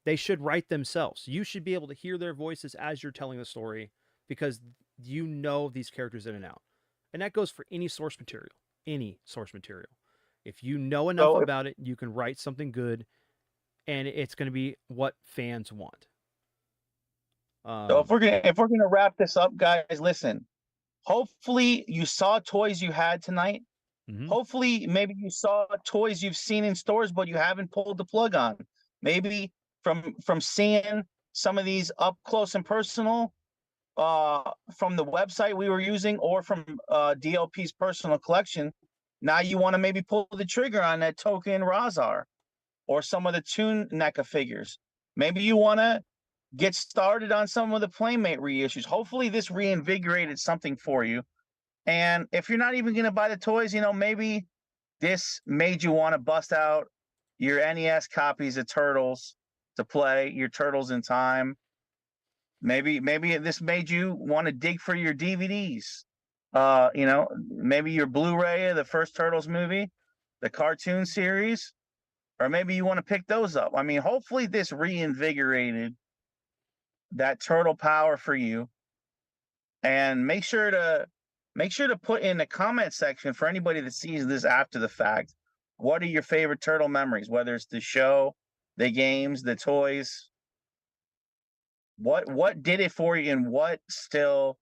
They should write themselves. You should be able to hear their voices as you're telling the story because you know these characters in and out. And that goes for any source material. Any source material. If you know enough So if, about it, you can write something good and it's going to be what fans want. so Um, if we're gonna wrap this up, guys, listen. Hopefully you saw toys you had tonight. mhm. Hopefully maybe you saw toys you've seen in stores but you haven't pulled the plug on. Maybe from seeing some of these up close and personal from the website we were using or from DLP's personal collection. Now you want to maybe pull the trigger on that token Razar or some of the Toon NECA figures. Maybe you want to get started on some of the Playmate reissues. Hopefully this reinvigorated something for you. And if you're not even going to buy the toys, maybe this made you want to bust out your NES copies of Turtles to play your Turtles in Time. Maybe this made you want to dig for your DVDs. Maybe your Blu-ray of the first Turtles movie, the cartoon series, or maybe you want to pick those up. I mean, hopefully this reinvigorated that turtle power for you. And make sure to put in the comment section for anybody that sees this after the fact. What are your favorite turtle memories? Whether it's the show, the games, the toys. What did it for you, and what still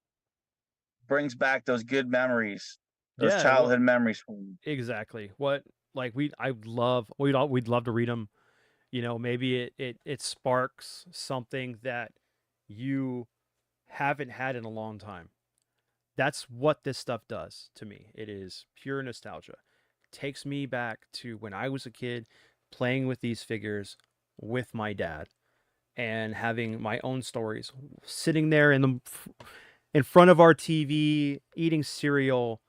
brings back those good memories, those Yeah, well, childhood memories for you? exactly. What like we'd love to read them. You know, maybe it sparks something that you haven't had in a long time. That's what this stuff does to me. It is pure nostalgia. Takes me back to when I was a kid playing with these figures with my dad and having my own stories, sitting there in front of our TV, eating cereal,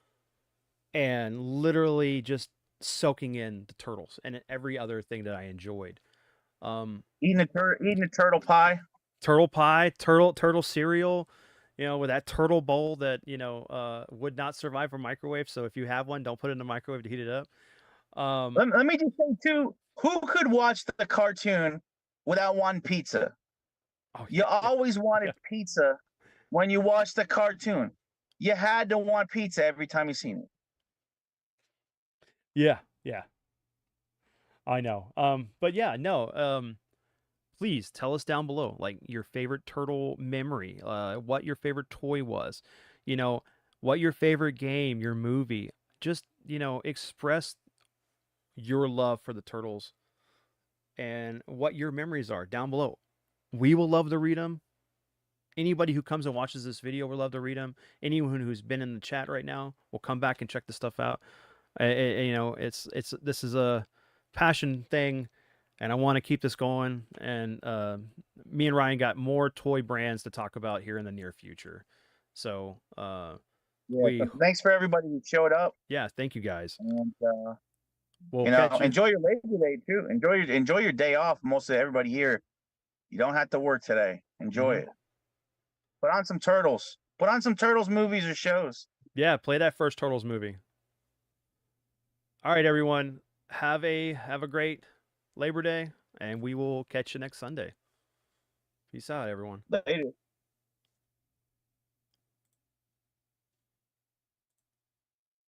and literally just soaking in the turtles and every other thing that I enjoyed. Um, Eating a turtle pie. Turtle pie, turtle cereal, with that turtle bowl that would not survive a microwave. So if you have one, don't put it in the microwave to heat it up. Um, Let me just say too, who could watch the cartoon without wanting pizza? oh You always yeah, wanted pizza when you watched the cartoon. You had to want pizza every time you seen it. yeah, yeah. I know. But yeah, no. Please tell us down below, like your favorite turtle memory, what your favorite toy was, you know, what your favorite game, your movie. Just express your love for the turtles and what your memories are down below. We will love to read them. Anybody who comes and watches this video will love to read them. Anyone who's been in the chat right now will come back and check the stuff out. It's this is a passion thing, and I want to keep this going. And me and Ryan got more toy brands to talk about here in the near future. So Yeah. we So thanks for everybody who showed up, yeah, thank you guys. and We'll catch you. enjoy your Labor Day too. Enjoy your day off. Most of everybody here, you don't have to work today. Enjoy Mhm. it. Put on some turtles. Put on some turtles movies or shows. Yeah, play that first Turtles movie. All right, everyone. Have a great Labor Day, and we will catch you next Sunday. Peace out, everyone. Later.